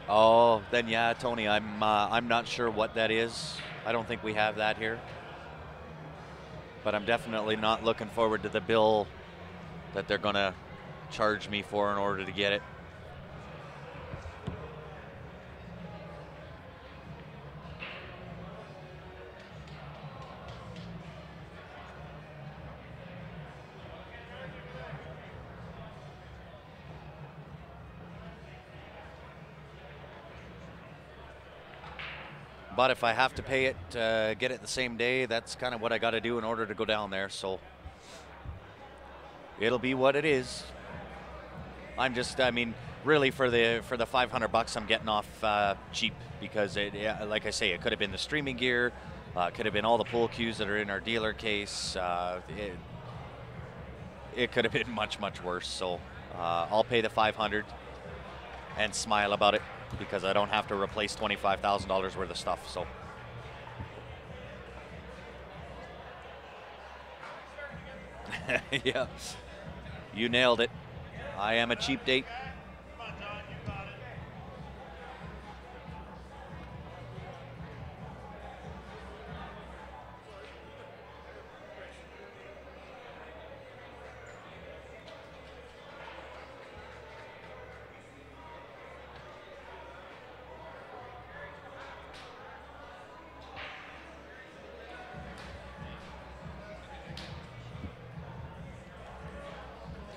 S1: Oh, then yeah, Tony, I'm not sure what that is. I don't think we have that here. But I'm definitely not looking forward to the bill that they're going to charge me for in order to get it. But if I have to pay it, get it the same day, that's kind of what I got to do in order to go down there. So it'll be what it is. I mean, really for the $500, I'm getting off cheap because yeah, like I say, it could have been the streaming gear, it could have been all the pool cues that are in our dealer case. It could have been much worse. So I'll pay the $500 and smile about it, because I don't have to replace $25,000 worth of stuff. So yeah, you nailed it. I am a cheap date.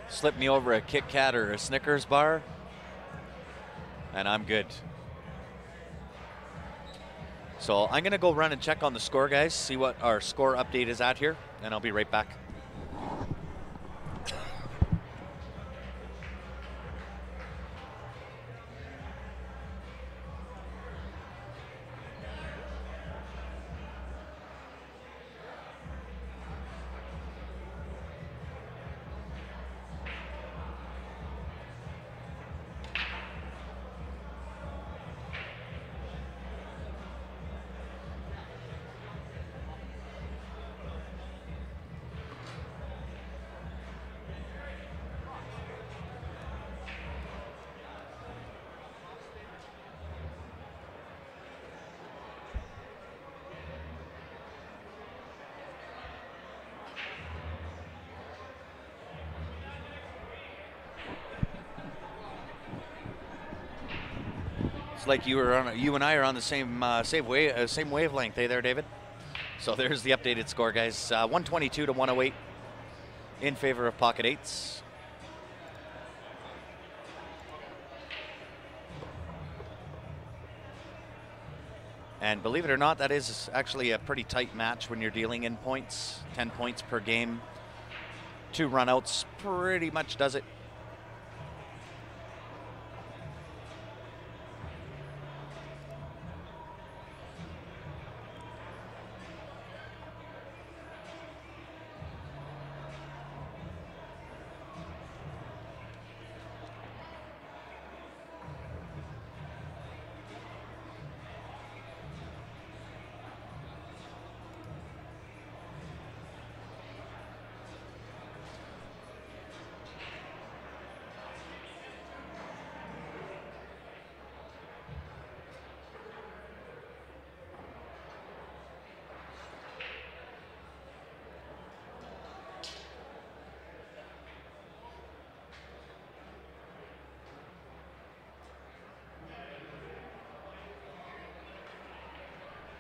S1: Slip me over a Kit Kat or a Snickers bar, and I'm good. So I'm going to go run and check on the score, guys, see what our score update is at here, and I'll be right back. It's like you and I are on the same wavelength, hey there, David. So there's the updated score, guys. 122 to 108 in favor of Pocket Eights. And believe it or not, that is actually a pretty tight match when you're dealing in points. 10 points per game. 2 runouts pretty much does it.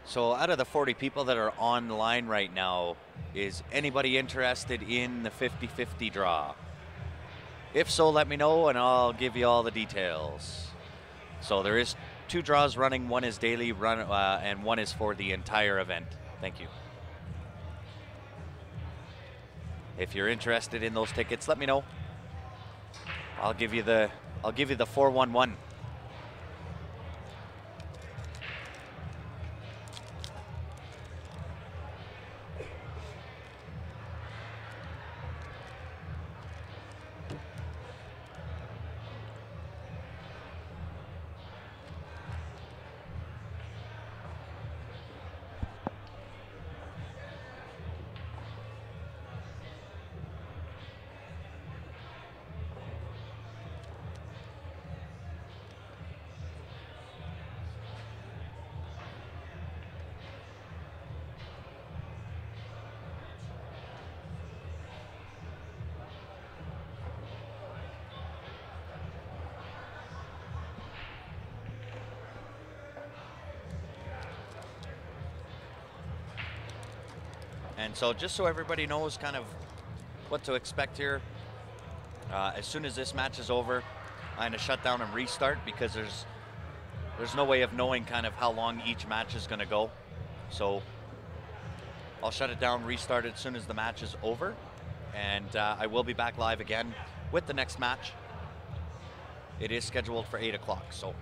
S1: So out of the 40 people that are online right now, is anybody interested in the 50-50 draw? If so, let me know and I'll give you all the details. So there is 2 draws running. One is daily run and one is for the entire event. Thank you. If you're interested in those tickets, let me know. I'll give you the 411. And so just so everybody knows kind of what to expect here, as soon as this match is over, I'm gonna shut down and restart because there's no way of knowing kind of how long each match is gonna go. So I'll shut it down, restart it as soon as the match is over, and I will be back live again with the next match. It is scheduled for 8 o'clock, so.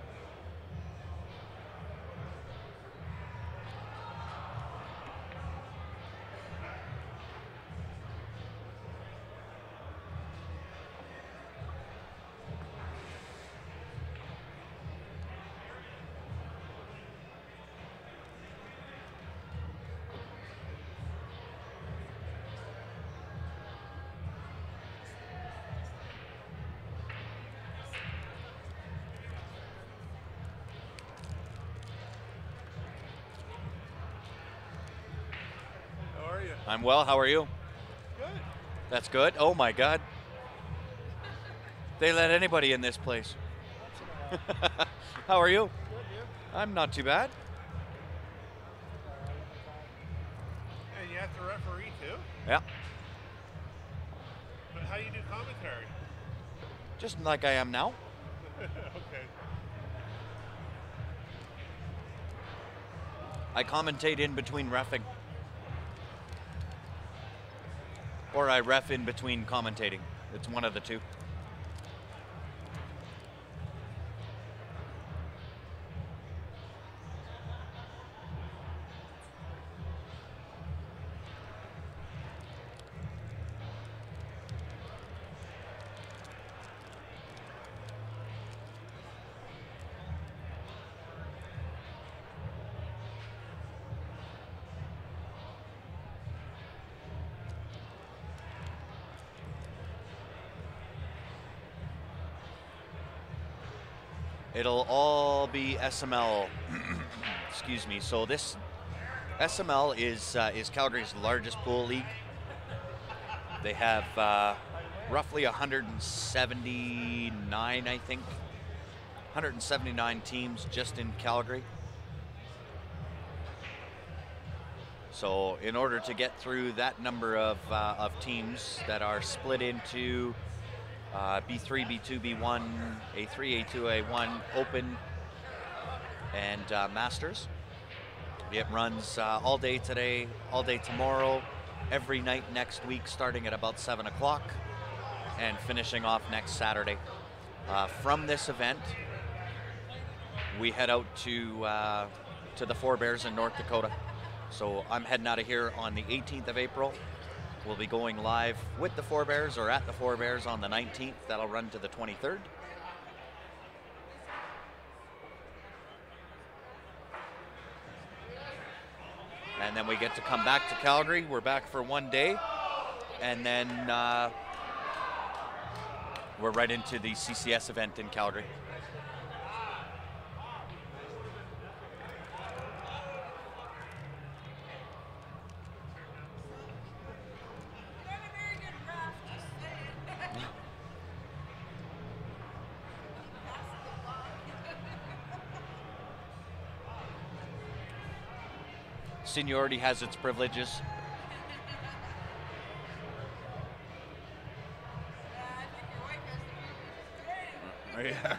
S1: I'm well, how are you?
S3: Good.
S1: That's good. Oh my God. They let anybody in this place. How are you?
S3: Good, yeah.
S1: I'm not too bad.
S3: And you have to referee too?
S1: Yeah.
S3: But how do you do commentary?
S1: Just like I am now.
S3: Okay.
S1: I commentate in between reffing. Or I ref in between commentating. It's one of the two. It'll all be SML. Excuse me. So this SML is Calgary's largest pool league. They have roughly 179, I think, 179 teams just in Calgary. So in order to get through that number of teams that are split into B3, B2, B1, A3, A2, A1, Open, and Masters. It runs all day today, all day tomorrow, every night next week, starting at about 7 o'clock, and finishing off next Saturday. From this event, we head out to the Forebears in North Dakota. So I'm heading out of here on the 18th of April. We'll be going live with the Forebears or at the Forebears on the 19th. That'll run to the 23rd. And then we get to come back to Calgary. We're back for one day. And then we're right into the CCS event in Calgary. Seniority has its privileges. Yeah.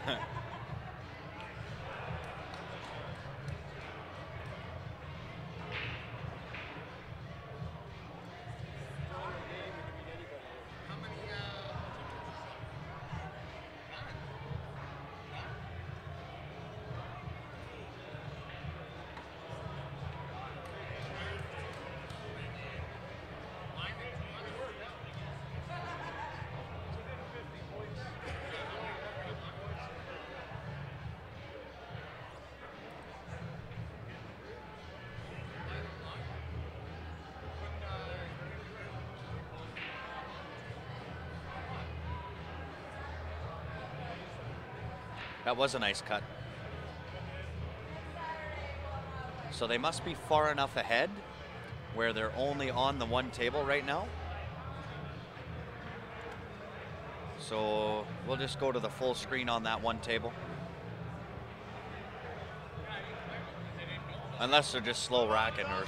S1: That was a nice cut. So they must be far enough ahead where they're only on the one table right now. So we'll just go to the full screen on that one table. Unless they're just slow racking or...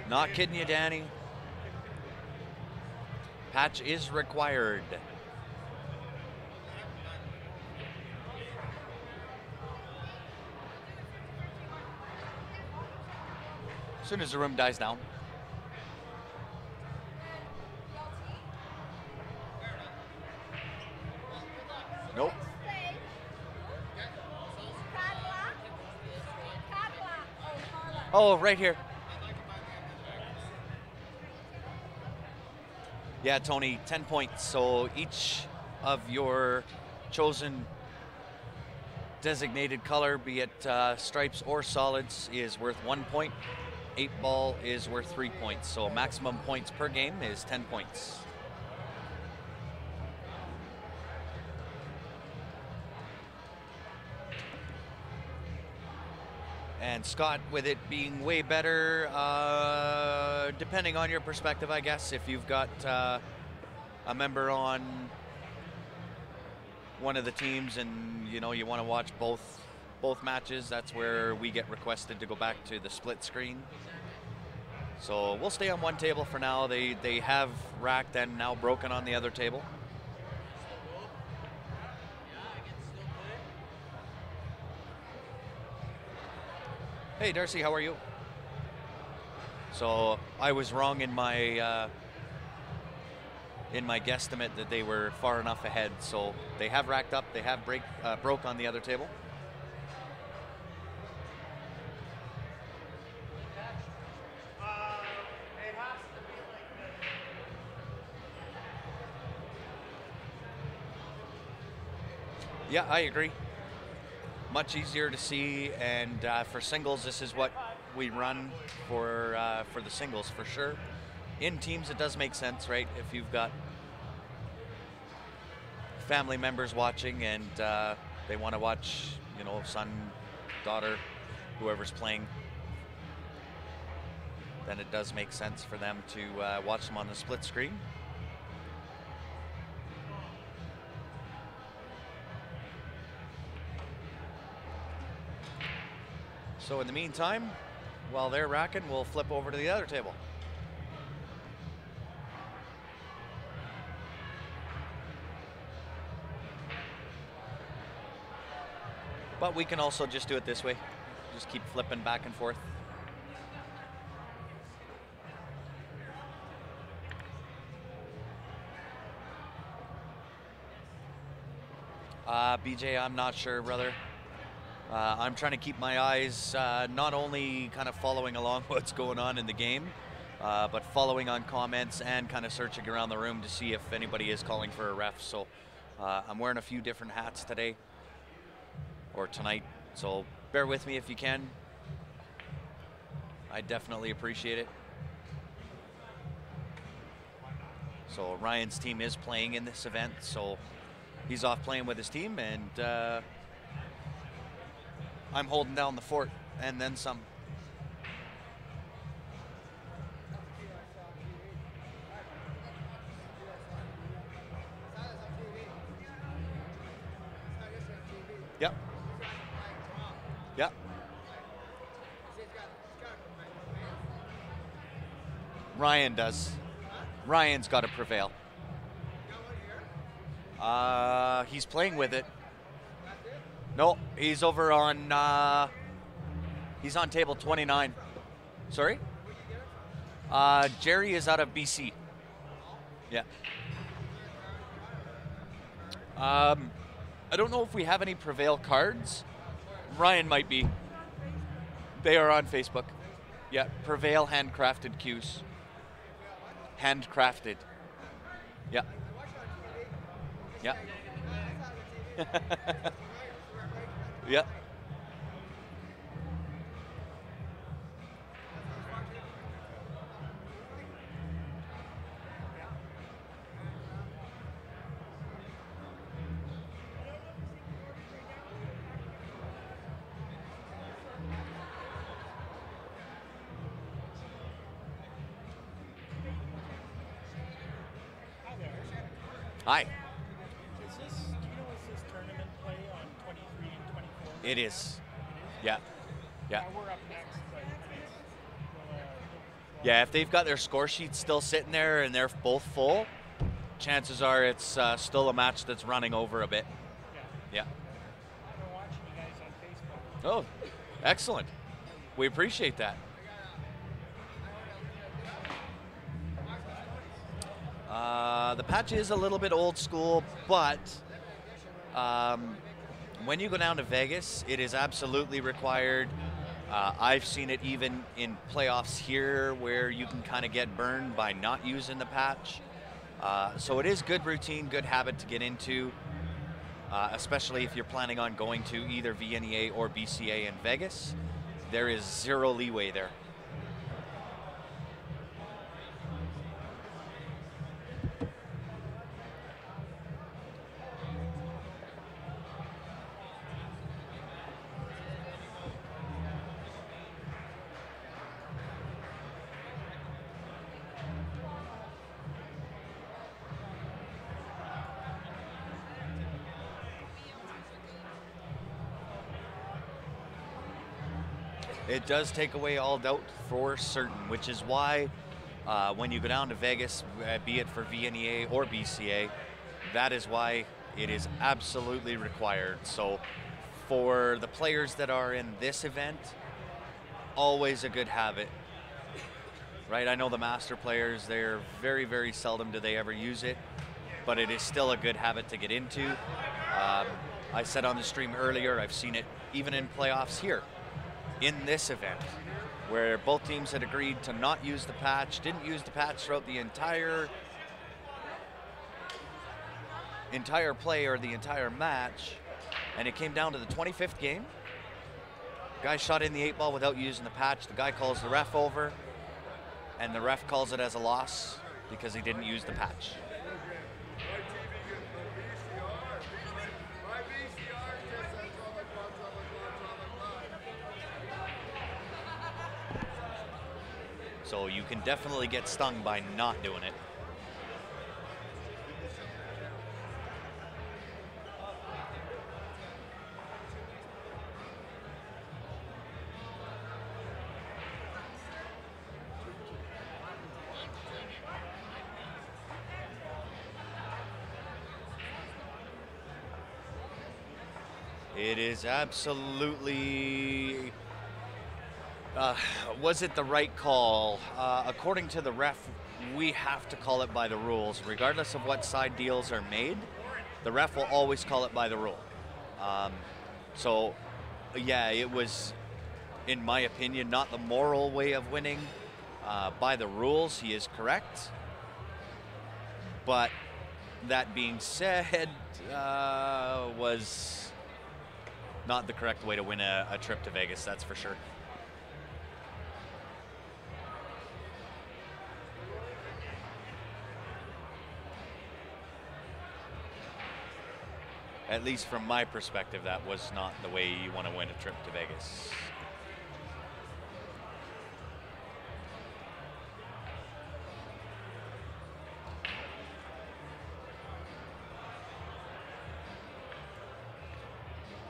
S1: Not kidding you, Danny. Patch is required. As soon as the room dies down. Nope. Oh, right here. Yeah, Tony, 10 points. So each of your chosen designated color, be it stripes or solids, is worth 1 point. 8-ball is worth 3 points. So maximum points per game is 10 points. And Scott, with it being way better, depending on your perspective, I guess, if you've got a member on one of the teams and you want to watch both matches, that's where we get requested to go back to the split screen. So we'll stay on one table for now. They have racked and now broken on the other table. Hey Darcy, how are you? So I was wrong in my guesstimate that they were far enough ahead. So they have racked up, they have broke on the other table. Yeah, I agree. Much easier to see, and for singles, this is what we run for the singles for sure. In teams, it does make sense, right? If you've got family members watching and they want to watch, son, daughter, whoever's playing, then it does make sense for them to watch them on the split screen. So in the meantime, while they're racking, we'll flip over to the other table. But we can also just do it this way. Just keep flipping back and forth. BJ, I'm not sure, brother. I'm trying to keep my eyes not only kind of following along what's going on in the game, but following on comments and kind of searching around the room to see if anybody is calling for a ref. So I'm wearing a few different hats today, or tonight, so bear with me if you can. I definitely appreciate it. So Ryan's team is playing in this event, so he's off playing with his team, and I'm holding down the fort and then some. Yep. Yep. Ryan does. Ryan's got to prevail. He's playing with it. No, he's over on, he's on table 29. Sorry? Jerry is out of BC. Yeah. I don't know if we have any Prevail cards. Ryan might be. They are on Facebook. Yeah, Prevail handcrafted cues. Handcrafted. Yeah. Yeah. Yeah. Hi.
S4: Is this, do you know, is this tournament play on 23 and 24?
S1: It is.
S4: It is?
S1: Yeah. Yeah.
S4: We're up next, but I mean, we'll,
S1: Yeah, if they've got their score sheets still sitting there and they're both full, chances are it's still a match that's running over a bit.
S4: yeah.
S1: Yeah.
S4: I've been watching you guys on Facebook.
S1: Oh, excellent. We appreciate that. The patch is a little bit old school, but when you go down to Vegas, it is absolutely required. I've seen it even in playoffs here where you can kind of get burned by not using the patch. So it is good routine, good habit to get into, especially if you're planning on going to either VNEA or BCA in Vegas. There is zero leeway there. It does take away all doubt for certain, which is why when you go down to Vegas, be it for VNEA or BCA, that is why it is absolutely required. So for the players that are in this event, always a good habit, right? I know the master players, they're very, very seldom do they ever use it, but it is still a good habit to get into. I said on the stream earlier, I've seen it even in playoffs here in this event, where both teams had agreed to not use the patch, didn't use the patch throughout the entire play or the entire match, and it came down to the 25th game. Guy shot in the 8-ball without using the patch. The guy calls the ref over, and the ref calls it as a loss because he didn't use the patch. So you can definitely get stung by not doing it. It is absolutely... was it the right call? According to the ref, we have to call it by the rules. Regardless of what side deals are made, the ref will always call it by the rule. So, yeah, it was, in my opinion, not the moral way of winning. By the rules, he is correct. But that being said, was not the correct way to win a trip to Vegas, that's for sure. At least from my perspective, that was not the way you want to win a trip to Vegas.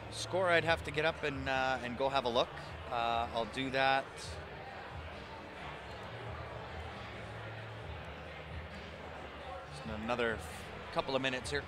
S1: Score, I'd have to get up and go have a look. I'll do that. Just another couple of minutes here.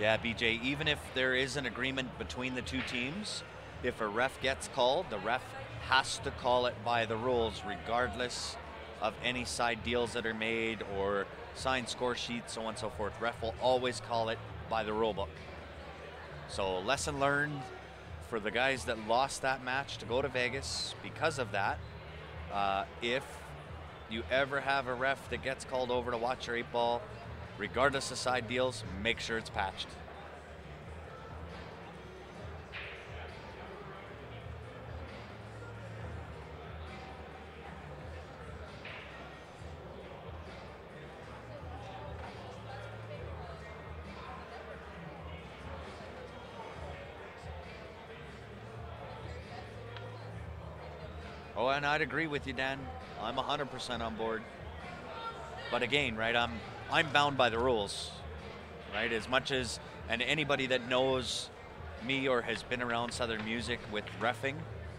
S1: Yeah, BJ, even if there is an agreement between the two teams, if a ref gets called, the ref has to call it by the rules, regardless of any side deals that are made or signed score sheets, so on and so forth. Ref will always call it by the rule book. So lesson learned for the guys that lost that match to go to Vegas because of that. If you ever have a ref that gets called over to watch your 8-ball, regardless of side deals, make sure it's patched. Oh, and I'd agree with you, Dan. I'm 100% on board. But again, right, I'm bound by the rules, right? As much as, and anybody that knows me or has been around Southern music with reffing,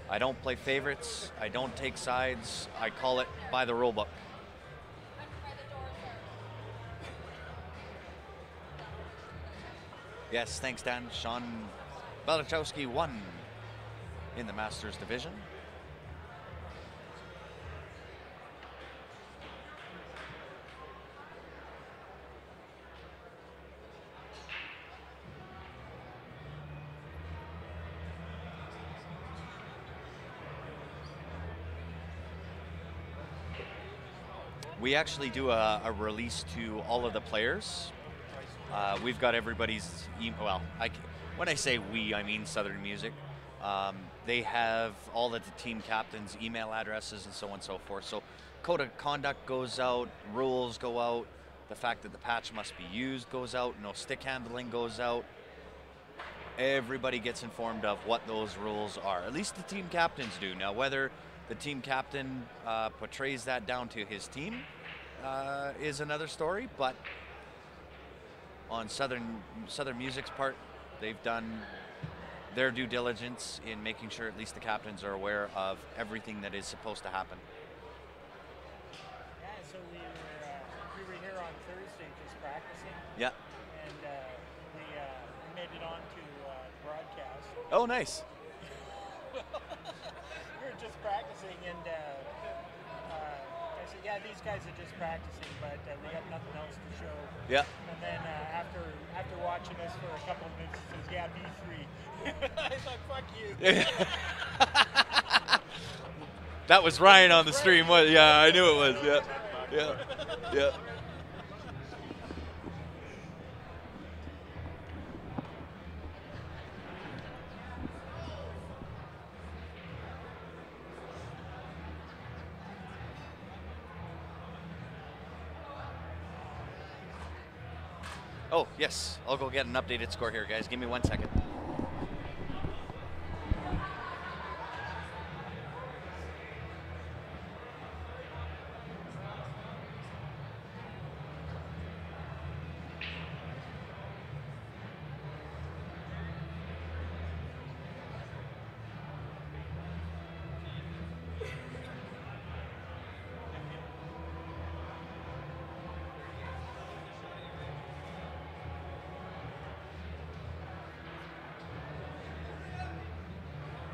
S1: I don't play favorites. I don't take sides. I call it by the rule book. Yes, thanks, Dan. Sean Belichowski won in the Masters division. We actually do a release to all of the players. We've got everybody's email. Well, when I say we, I mean Southern Music. They have all of the team captains' email addresses and so on and so forth. So code of conduct goes out, rules go out, the fact that the patch must be used goes out, no stick handling goes out. Everybody gets informed of what those rules are. At least the team captains do. Now, whether the team captain portrays that down to his team is another story, but on Southern Music's part, they've done their due diligence in making sure at least the captains are aware of everything that is supposed to happen.
S4: Yeah, so we were here on Thursday just practicing.
S1: Yeah.
S4: And we made it on to broadcast.
S1: Oh, nice.
S4: We were just practicing, and I said, yeah, these guys are just practicing, but we got nothing else to show.
S1: Yeah.
S4: And then after watching us for a couple of minutes, he says, yeah, B3. I thought, fuck you.
S1: That was Ryan on the stream. What? Yeah, I knew it was. Yeah. Yeah. Yeah. Oh, yes. I'll go get an updated score here, guys. Give me 1 second.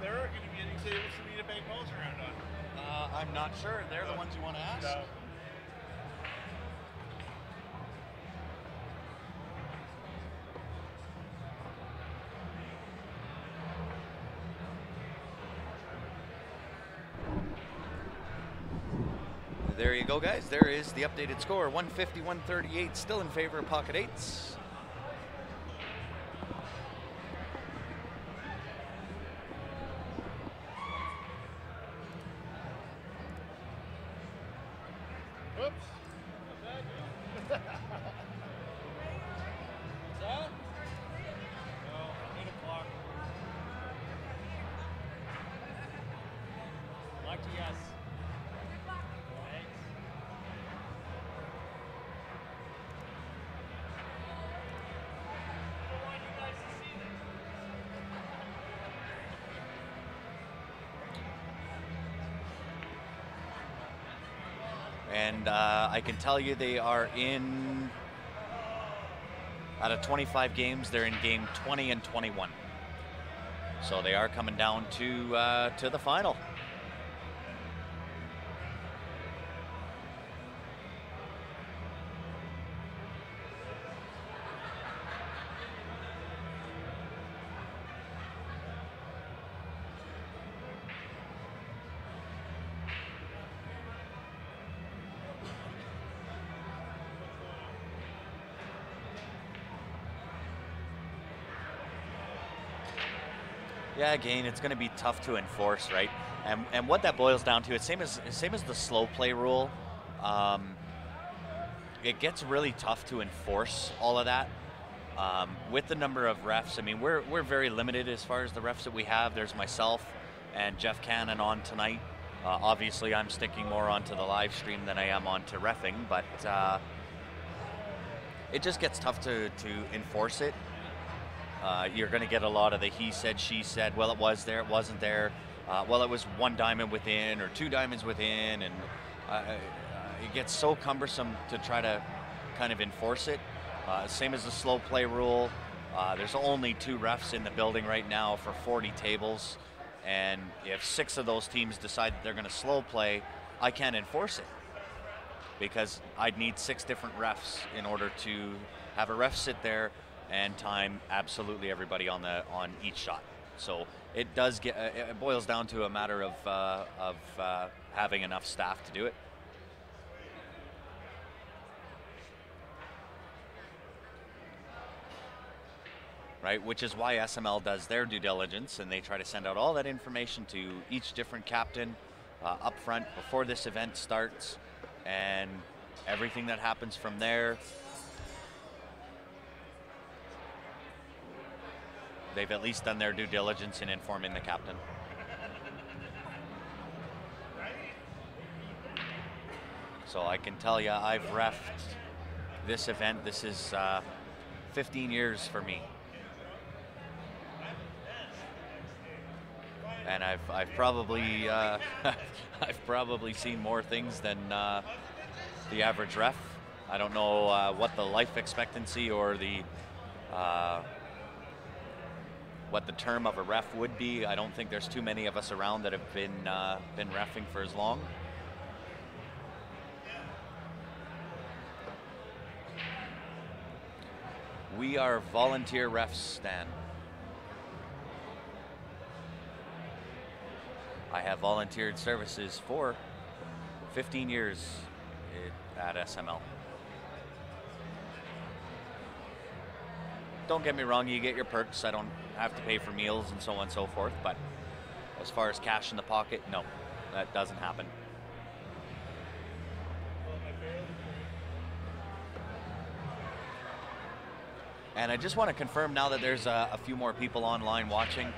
S3: There are going to be any tables for me to bang balls around on.
S1: I'm not sure. They're the ones you want to ask.
S3: No.
S1: There you go, guys. There is the updated score. 150-138, still in favor of Pocket Eights.
S3: Oops.
S4: What's that?
S3: No, 8 o'clock.
S4: Lucky us. Thanks. I want you guys to see this.
S1: And I can tell you they are in, out of 25 games, they're in game 20 and 21. So they are coming down to the final. Yeah, again, it's going to be tough to enforce, right? And what that boils down to, it's same as the slow play rule. It gets really tough to enforce all of that with the number of refs. I mean, we're very limited as far as the refs that we have. There's myself and Jeff Cannon on tonight. Obviously, I'm sticking more onto the live stream than I am onto reffing, but it just gets tough to enforce it. You're going to get a lot of the he said, she said, well, it was there, it wasn't there. Well, it was 1 diamond within or 2 diamonds within, and it gets so cumbersome to try to kind of enforce it. Same as the slow play rule. There's only 2 refs in the building right now for 40 tables, and if 6 of those teams decide that they're going to slow play, I can't enforce it because I'd need 6 different refs in order to have a ref sit there and time absolutely everybody on each shot. So it does get it boils down to a matter of having enough staff to do it. Right, which is why SML does their due diligence, and they try to send out all that information to each different captain up front before this event starts, and everything that happens from there. They've at least done their due diligence in informing the captain. So I can tell you, I've reffed this event. This is 15 years for me. And I've probably I've probably seen more things than the average ref. I don't know what the life expectancy or the what the term of a ref would be. I don't think there's too many of us around that have been reffing for as long. We are volunteer refs, Stan. I have volunteered services for 15 years at SML. Don't get me wrong, you get your perks. I don't have to pay for meals and so on and so forth, but as far as cash in the pocket, no, that doesn't happen. And I just want to confirm now that there's a few more people online watching.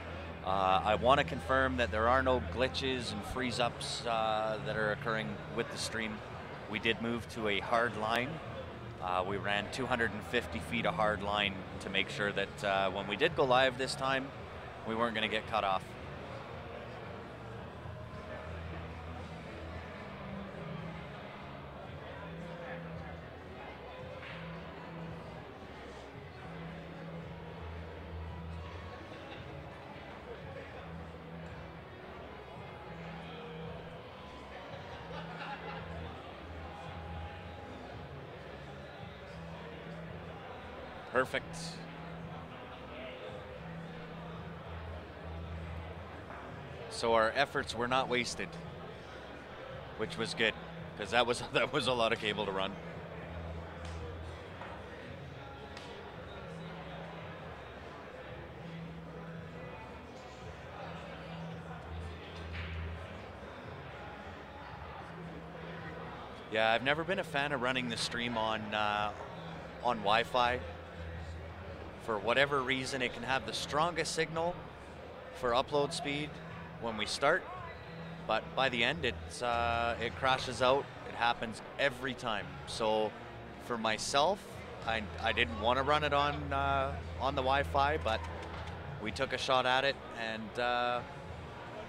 S1: I want to confirm that there are no glitches and freeze-ups that are occurring with the stream. We did move to a hard line. We ran 250 feet of hard line to make sure that when we did go live this time, we weren't going to get cut off. Perfect. So our efforts were not wasted, which was good, because that was a lot of cable to run. Yeah, I've never been a fan of running the stream on Wi-Fi. For whatever reason, it can have the strongest signal for upload speed when we start, but by the end, it crashes out. It happens every time. So for myself, I didn't want to run it on the Wi-Fi, but we took a shot at it, and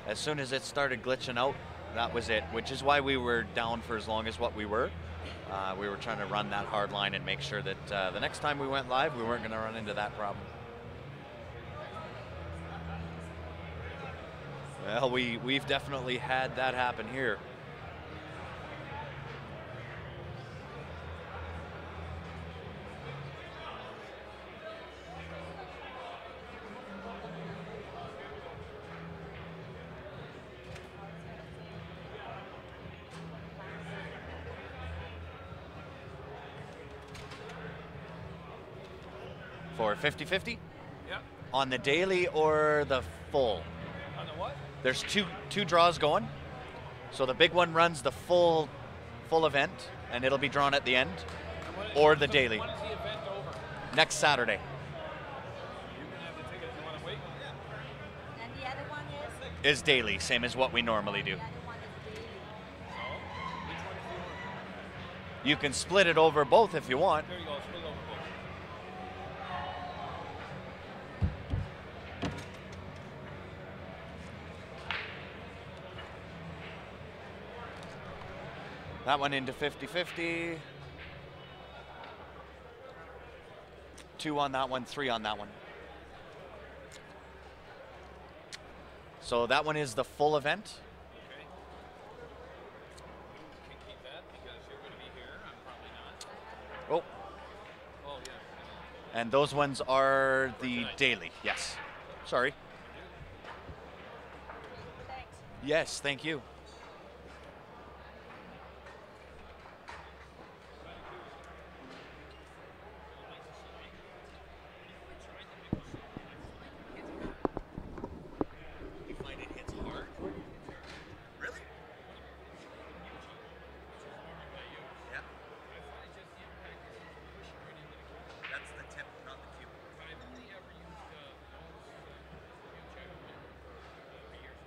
S1: as soon as it started glitching out, that was it, which is why we were down for as long as what we were. We were trying to run that hard line and make sure that the next time we went live, we weren't going to run into that problem. Well, we've definitely had that happen here. For 50-50?
S5: Yeah.
S1: On the daily or the full?
S5: On the what?
S1: There's two draws going. So the big one runs the full event, and it'll be drawn at the end, or the daily.
S5: When is the event over?
S1: Next Saturday.
S5: You can have the ticket. You want to wait?
S2: And the other one is?
S1: Is daily, same as what we normally do.
S2: The other one is
S1: You can split it over both if you want.
S5: There you go. Split it over both.
S1: That one into 50-50. 2 on that one, 3 on that one. So that one is the full event.
S5: Okay. You can keep that because you're going to be here. I'm probably not.
S1: Oh,
S5: Oh, yeah.
S1: and those ones are the
S5: tonight.
S1: daily. Yes. Sorry.
S2: Thanks.
S1: Yes, thank you. You find it hits hard? Really? Yeah. That's the tip, not the cube.
S5: I've only ever used those for years.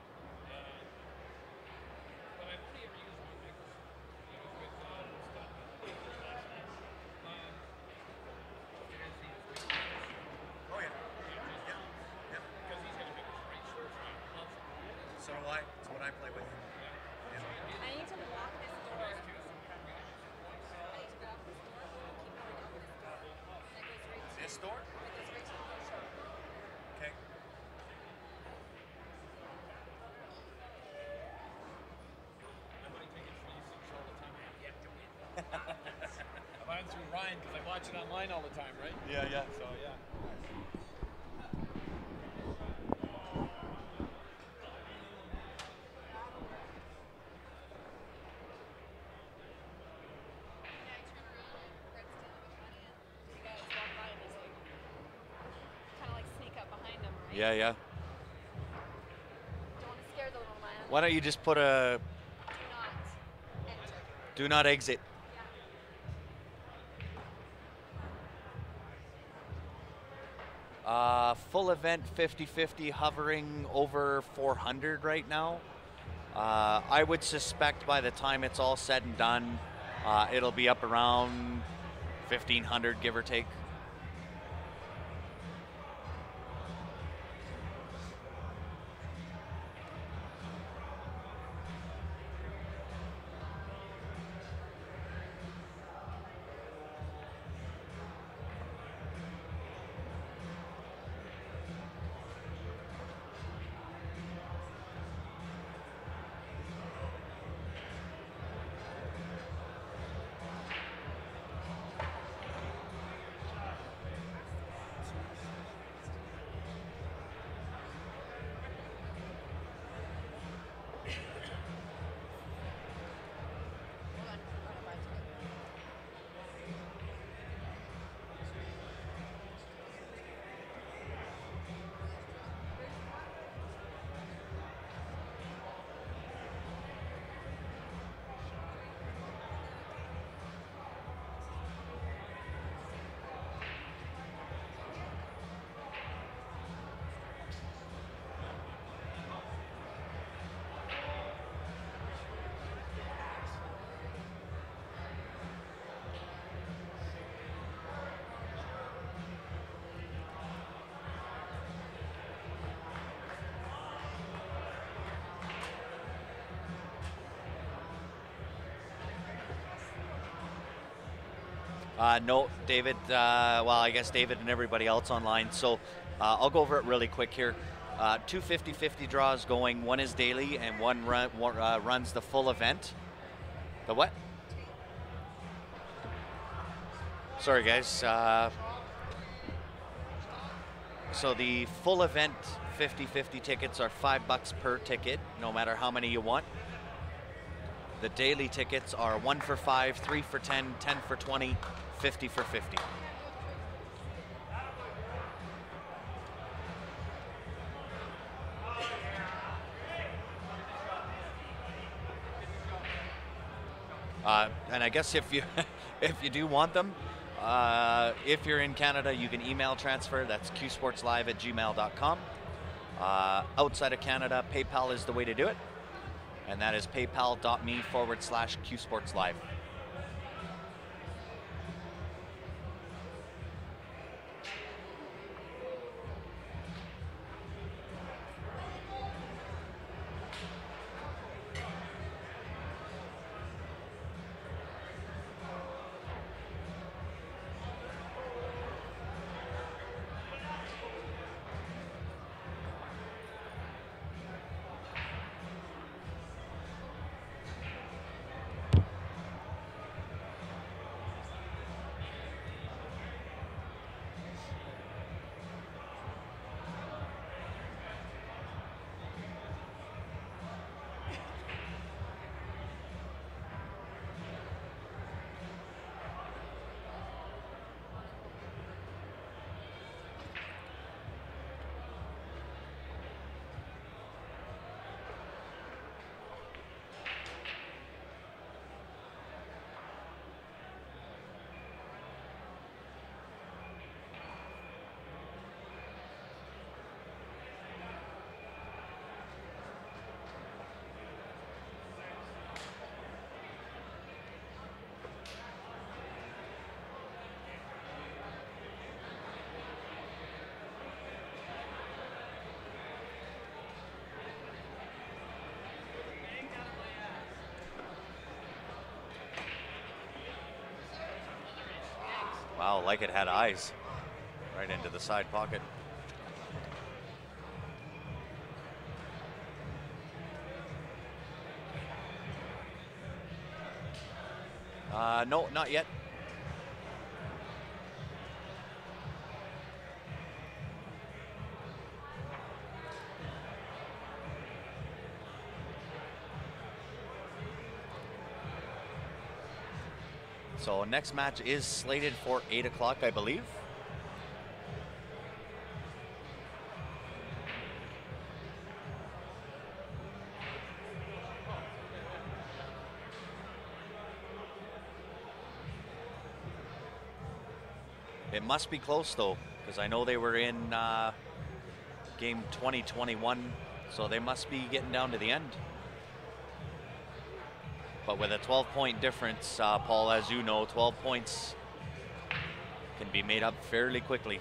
S5: But I've only ever used one because it was with stuff last night.
S1: Oh yeah. Yeah. Yeah.
S5: Because he's got a big right short shot. Loves it.
S1: So do I. It's what I play with.
S2: I need to lock this door. I need to lock this door. Keep going up this door.
S1: This door?
S2: That goes right to the shop.
S1: Okay.
S5: I buy tickets for these things all the time. I buy them through Ryan because I watch it online all the time, right?
S1: Yeah, yeah.
S5: So yeah.
S1: Yeah, yeah.
S2: Don't want to scare the little man.
S1: Why don't you just put a
S2: Do not enter.
S1: do not exit? Full event 50-50 hovering over 400 right now. I would suspect by the time it's all said and done, it'll be up around 1,500, give or take. No, David, well, I guess David and everybody else online. So I'll go over it really quick here. 2 50-50 draws going. One is daily and one runs the full event. The what? Sorry, guys. So the full event 50-50 tickets are $5 per ticket, no matter how many you want. The daily tickets are 1 for 5, 3 for 10, 10 for 20, 50 for 50. And I guess if you if you do want them, if you're in Canada, you can email transfer. That's qsportslive@gmail.com. Outside of Canada, PayPal is the way to do it. And that is paypal.me/qsportslive. Wow, like it had eyes. Right into the side pocket. No, not yet. So next match is slated for 8 o'clock, I believe. It must be close though, because I know they were in game 2021, so they must be getting down to the end. But with a 12-point difference, Paul, as you know, 12 points can be made up fairly quickly.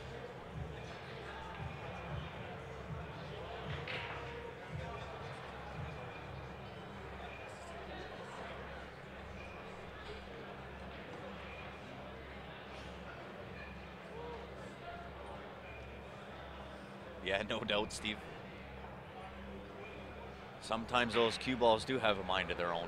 S1: Yeah, no doubt, Steve. Sometimes those cue balls do have a mind of their own.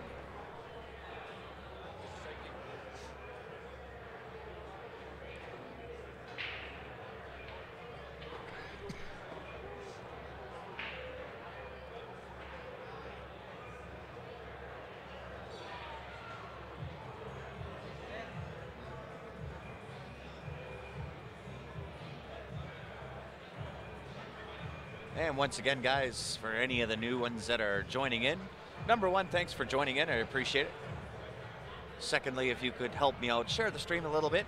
S1: And once again, guys, for any of the new ones that are joining in, number one, thanks for joining in. I appreciate it. Secondly, if you could help me out, share the stream a little bit.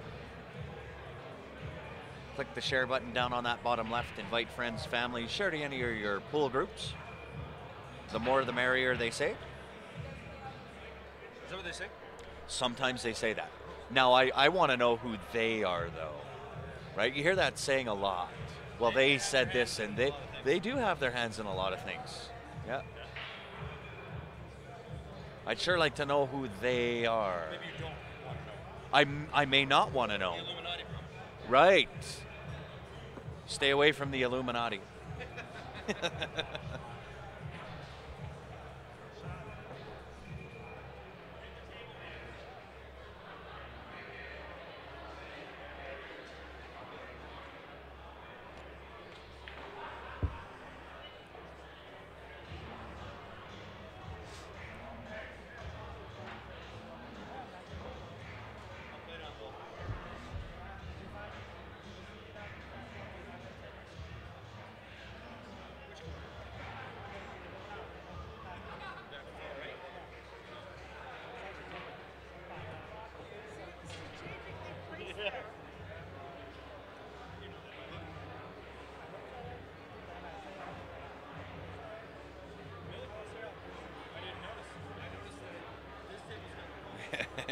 S1: Click the share button down on that bottom left. Invite friends, family, share to any of your pool groups. The more the merrier, they say.
S5: Is that what they say?
S1: Sometimes they say that. Now, I want to know who they are, though. Right? You hear that saying a lot. Well, they said this, and they do have their hands in a lot of things. Yeah. I'd sure like to know who they are.
S5: Maybe you don't want to know.
S1: I may not want to know.
S5: The Illuminati, bro.
S1: Right. Stay away from the Illuminati.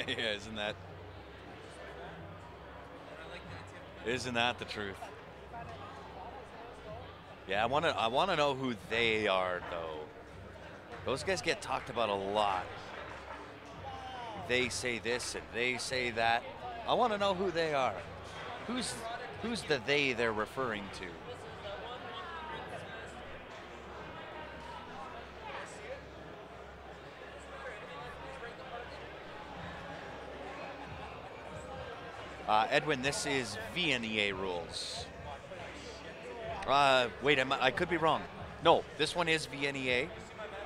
S1: Yeah, isn't that the truth? Yeah, I wanna know who they are though. Those guys get talked about a lot. They say this and they say that. I want to know who they are. Who's the they they're referring to? Edwin, this is VNEA rules. Wait, I could be wrong. No, this one is VNEA.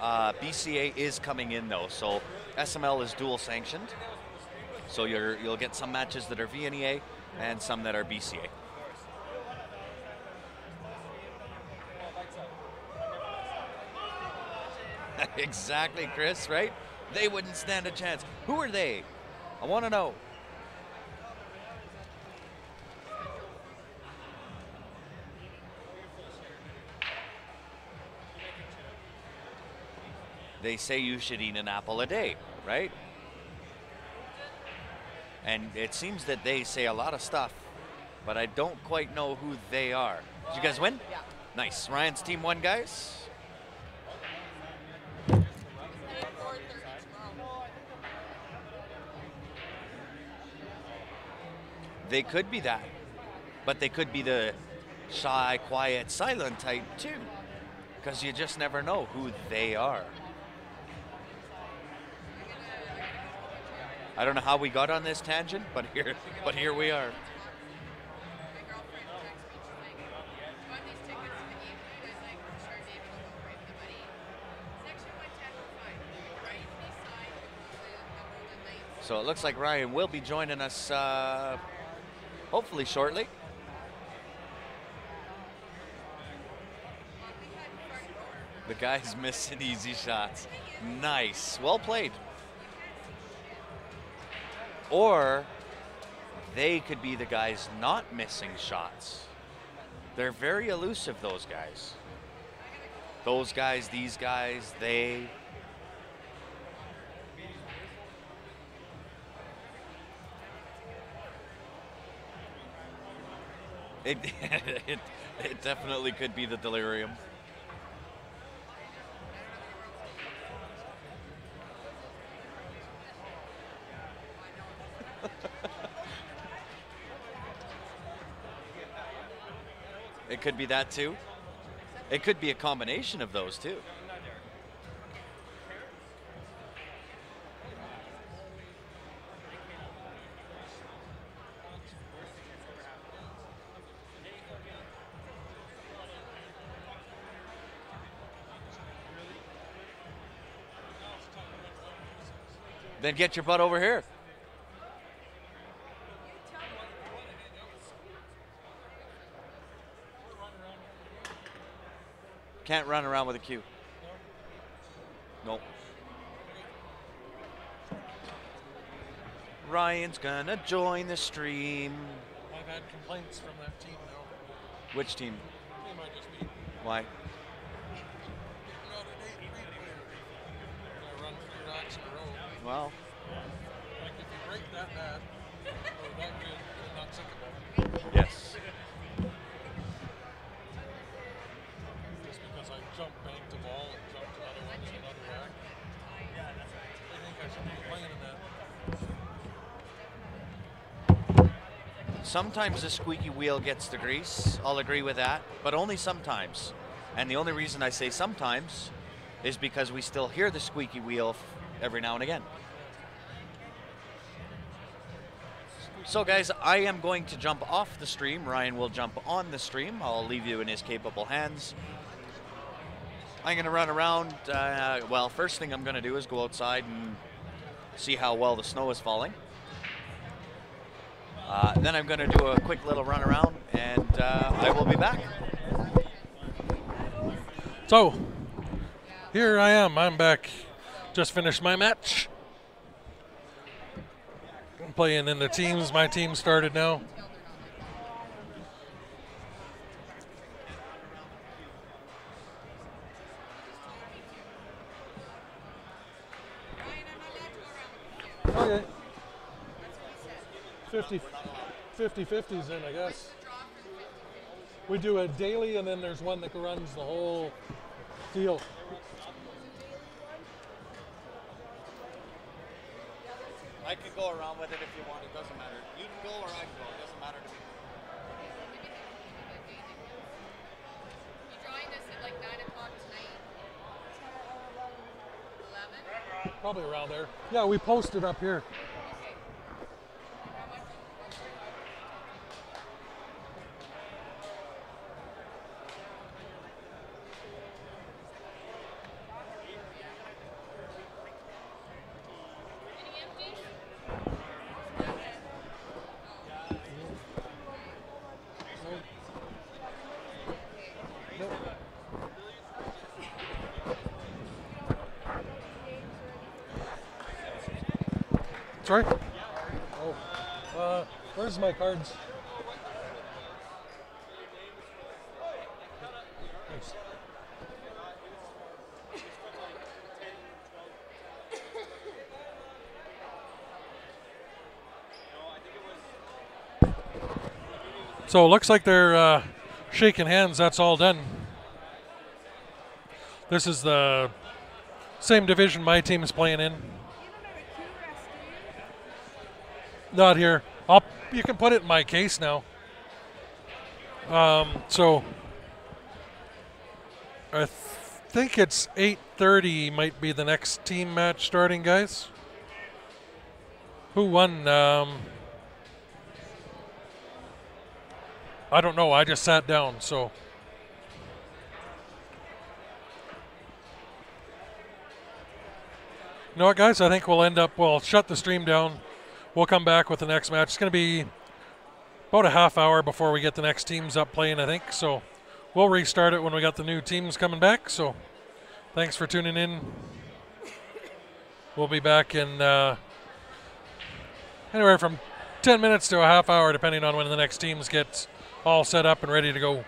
S1: BCA is coming in though, so SML is dual sanctioned. So you'll get some matches that are VNEA and some that are BCA. Exactly, Chris, right? They wouldn't stand a chance. Who are they? I want to know. They say you should eat an apple a day, right? And it seems that they say a lot of stuff, but I don't quite know who they are. Did you guys win?
S2: Yeah.
S1: Nice. Ryan's team won, guys. They could be that, but they could be the shy, quiet, silent type too, because you just never know who they are. I don't know how we got on this tangent, but here we are.
S2: My girlfriend texted me, she's like, bought these tickets to the game, you guys like, sure David will go break the money. Section 110 will find right beside the Golden Knights.
S1: So it looks like Ryan will be joining us hopefully shortly. The guy's missing easy shots. Nice. Well played. Or they could be the guys not missing shots. They're very elusive, those guys. Those guys, these guys, they. It definitely could be the delirium. It could be that too. It could be a combination of those too. Then get your butt over here. Can't run around with a cue. Nope. Ryan's gonna join the stream.
S5: I've had complaints from that team now.
S1: Which team?
S5: It might just be
S1: Why?
S5: not an 8-3 player. I run 3 racks in a row.
S1: Well,
S5: Like if you break that bad or that good, you're not sick of it.
S1: yes.
S5: Just because I jump banked a ball and jumped another one in another rack. I think I should be playing in that.
S1: Sometimes the squeaky wheel gets the grease. I'll agree with that, but only sometimes. And the only reason I say sometimes is because we still hear the squeaky wheel every now and again. So guys, I am going to jump off the stream. Ryan will jump on the stream. I'll leave you in his capable hands. I'm going to run around. Well, first thing I'm going to do is go outside and see how well the snow is falling. Then I'm going to do a quick little run around, and I will be back.
S5: So, here I am. I'm back. Just finished my match. I'm playing in the teams. My team started now. Okay. 50-50s in, I guess. We do a daily, and then there's one that runs the whole deal.
S1: I could go around with it if you want. It doesn't matter. You can go or I can go. It doesn't matter to me.
S2: You joined us at like 9 o'clock tonight. 11?
S5: Probably around there. Yeah, we posted up here. Sorry? Oh, where's my cards? Thanks. So it looks like they're shaking hands. That's all done. This is the same division my team is playing in. Not here. you can put it in my case now. So I think it's 8:30 might be the next team match starting, guys. Who won? I don't know. I just sat down, so. You know what, guys? I think we'll shut the stream down. We'll come back with the next match. It's going to be about a half hour before we get the next teams up playing, I think. So we'll restart it when we got the new teams coming back. So thanks for tuning in. We'll be back in anywhere from 10 minutes to a half hour, depending on when the next teams get all set up and ready to go.